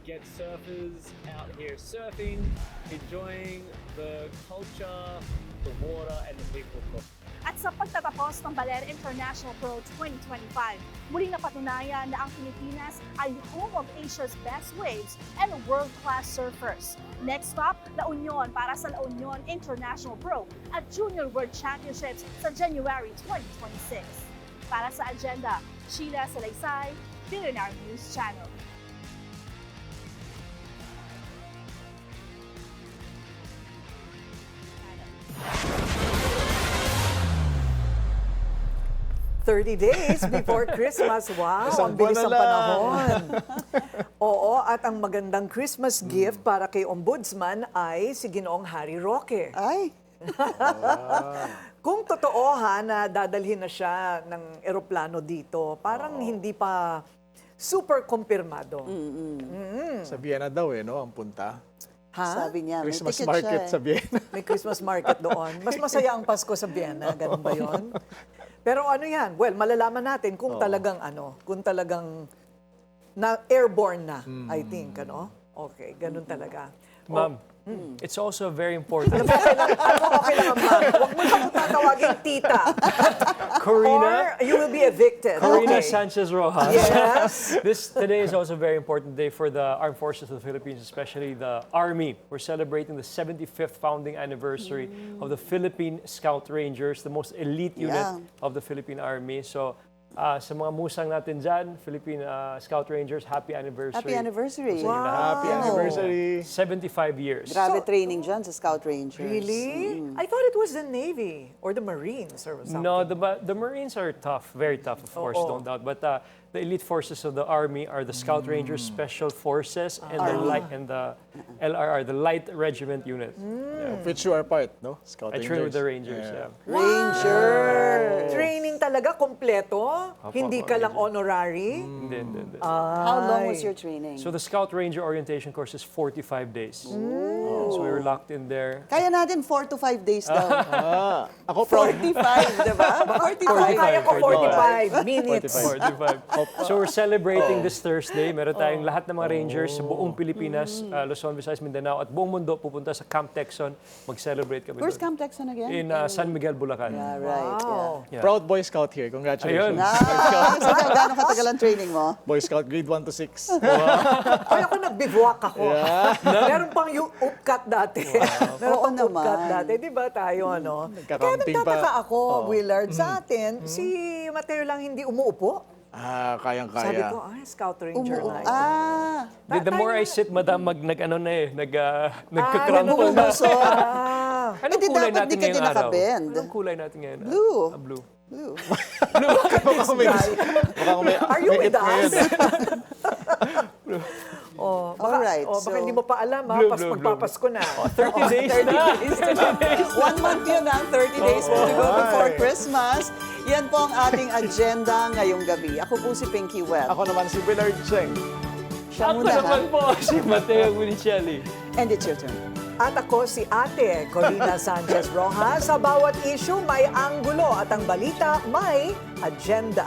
get surfers out here surfing, enjoying the culture, the water, and the people. At sa pagtatapos ng Baler International Pro 2025, muling napatunayan na ang Pilipinas ay home of Asia's best waves and world-class surfers. Next stop, La Union para sa La Union International Pro at Junior World Championships sa January 2026. Para sa Agenda, Sheila Salaysay, Billionaire News Channel. "30 days before Christmas." Wow, ang bilis ng panahon. Oo, at ang magandang Christmas gift para kay Ombudsman ay si Ginoong Harry Roque. Ay! Kung totoo na dadalhin na siya ng eroplano dito, parang hindi pa super kumpirmado. Sa Vienna daw no, ang punta. Ha? Sabi niya, may Christmas ticket market siya. sa Vienna. May Christmas market doon. Mas masaya ang Pasko sa Vienna, ganun ba yun? Pero ano yan? Well, malalaman natin kung talagang na airborne na, I think, ano? Okay, ganun talaga. Ma'am, it's also very important. Okay lang, ma'am. Huwag mo lang tatawagin tita. Corina, Or you will be evicted. Corina Okay. Sanchez Rojas. Yes. Today is also a very important day for the Armed Forces of the Philippines, especially the Army. We're celebrating the 75th founding anniversary of the Philippine Scout Rangers, the most elite unit of the Philippine Army. So, sa mga musang natin dyan, Philippine Scout Rangers, happy anniversary. Happy anniversary. Wow. Happy anniversary. 75 years. Grabe training dyan sa Scout Rangers. Really? I thought it was the Navy or the Marines or something. No, the Marines are tough, very tough, of course, no doubt. But the elite forces of the Army are the Scout Rangers Special Forces and the LRR, the Light Regiment Unit. Of which you are part, no? Scout I train with the Rangers. Yeah. Ranger! Training talaga, kompleto? Hindi ka lang honorary? Hindi. How long was your training? So the Scout Ranger orientation course is 45 days. So we were locked in there. Kaya natin 4 to 5 days daw. Ako from 45, di ba? 45. Kaya ko 45 minutes. 45. So we're celebrating this Thursday. Meron tayong lahat ng mga Rangers sa buong Pilipinas, Luzon, Visayas, Mindanao at buong mundo pupunta sa Camp Texon. Mag-celebrate kami Where's doon. Camp Texon again? In San Miguel, Bulacan. Yeah, right. Yeah. Proud Boy Scout here. Congratulations. Ayun. Gano'ng katagal ang training mo? Boy Scout grade 1 to 6. Ay, ako nag-bivouac ako. Meron pang yung upcut dati. Meron pang upcut dati. Di ba tayo, ano? Kaya Nagka-camping pa. nagtataka ako, Willard, sa atin, si Mateo lang hindi umuupo. Kayang-kaya. Sabi ko, Scout Ranger life. The more I sit, madam, nag-ano na eh, nagka-crumple na. Anong Hindi, kulay dapat natin di ka din ngayong araw? nakabend. Anong kulay natin ngayon? Blue. Blue. Blue. Are you with us? Alright, baka so- hindi mo pa alam, Blue, blue, magpapasko na. 30 days na. 1 month yun ang 30 days to go before Christmas. Yan po ang ating agenda ngayong gabi. Ako po si Pinky Webb. Ako naman si Willard Cheng. Siya Ako muna, naman po, si Mateo Guinicelli. And it's your turn. At ako si Ate Corina Sanchez Rojas. Sa bawat issue may anggulo at ang balita may agenda.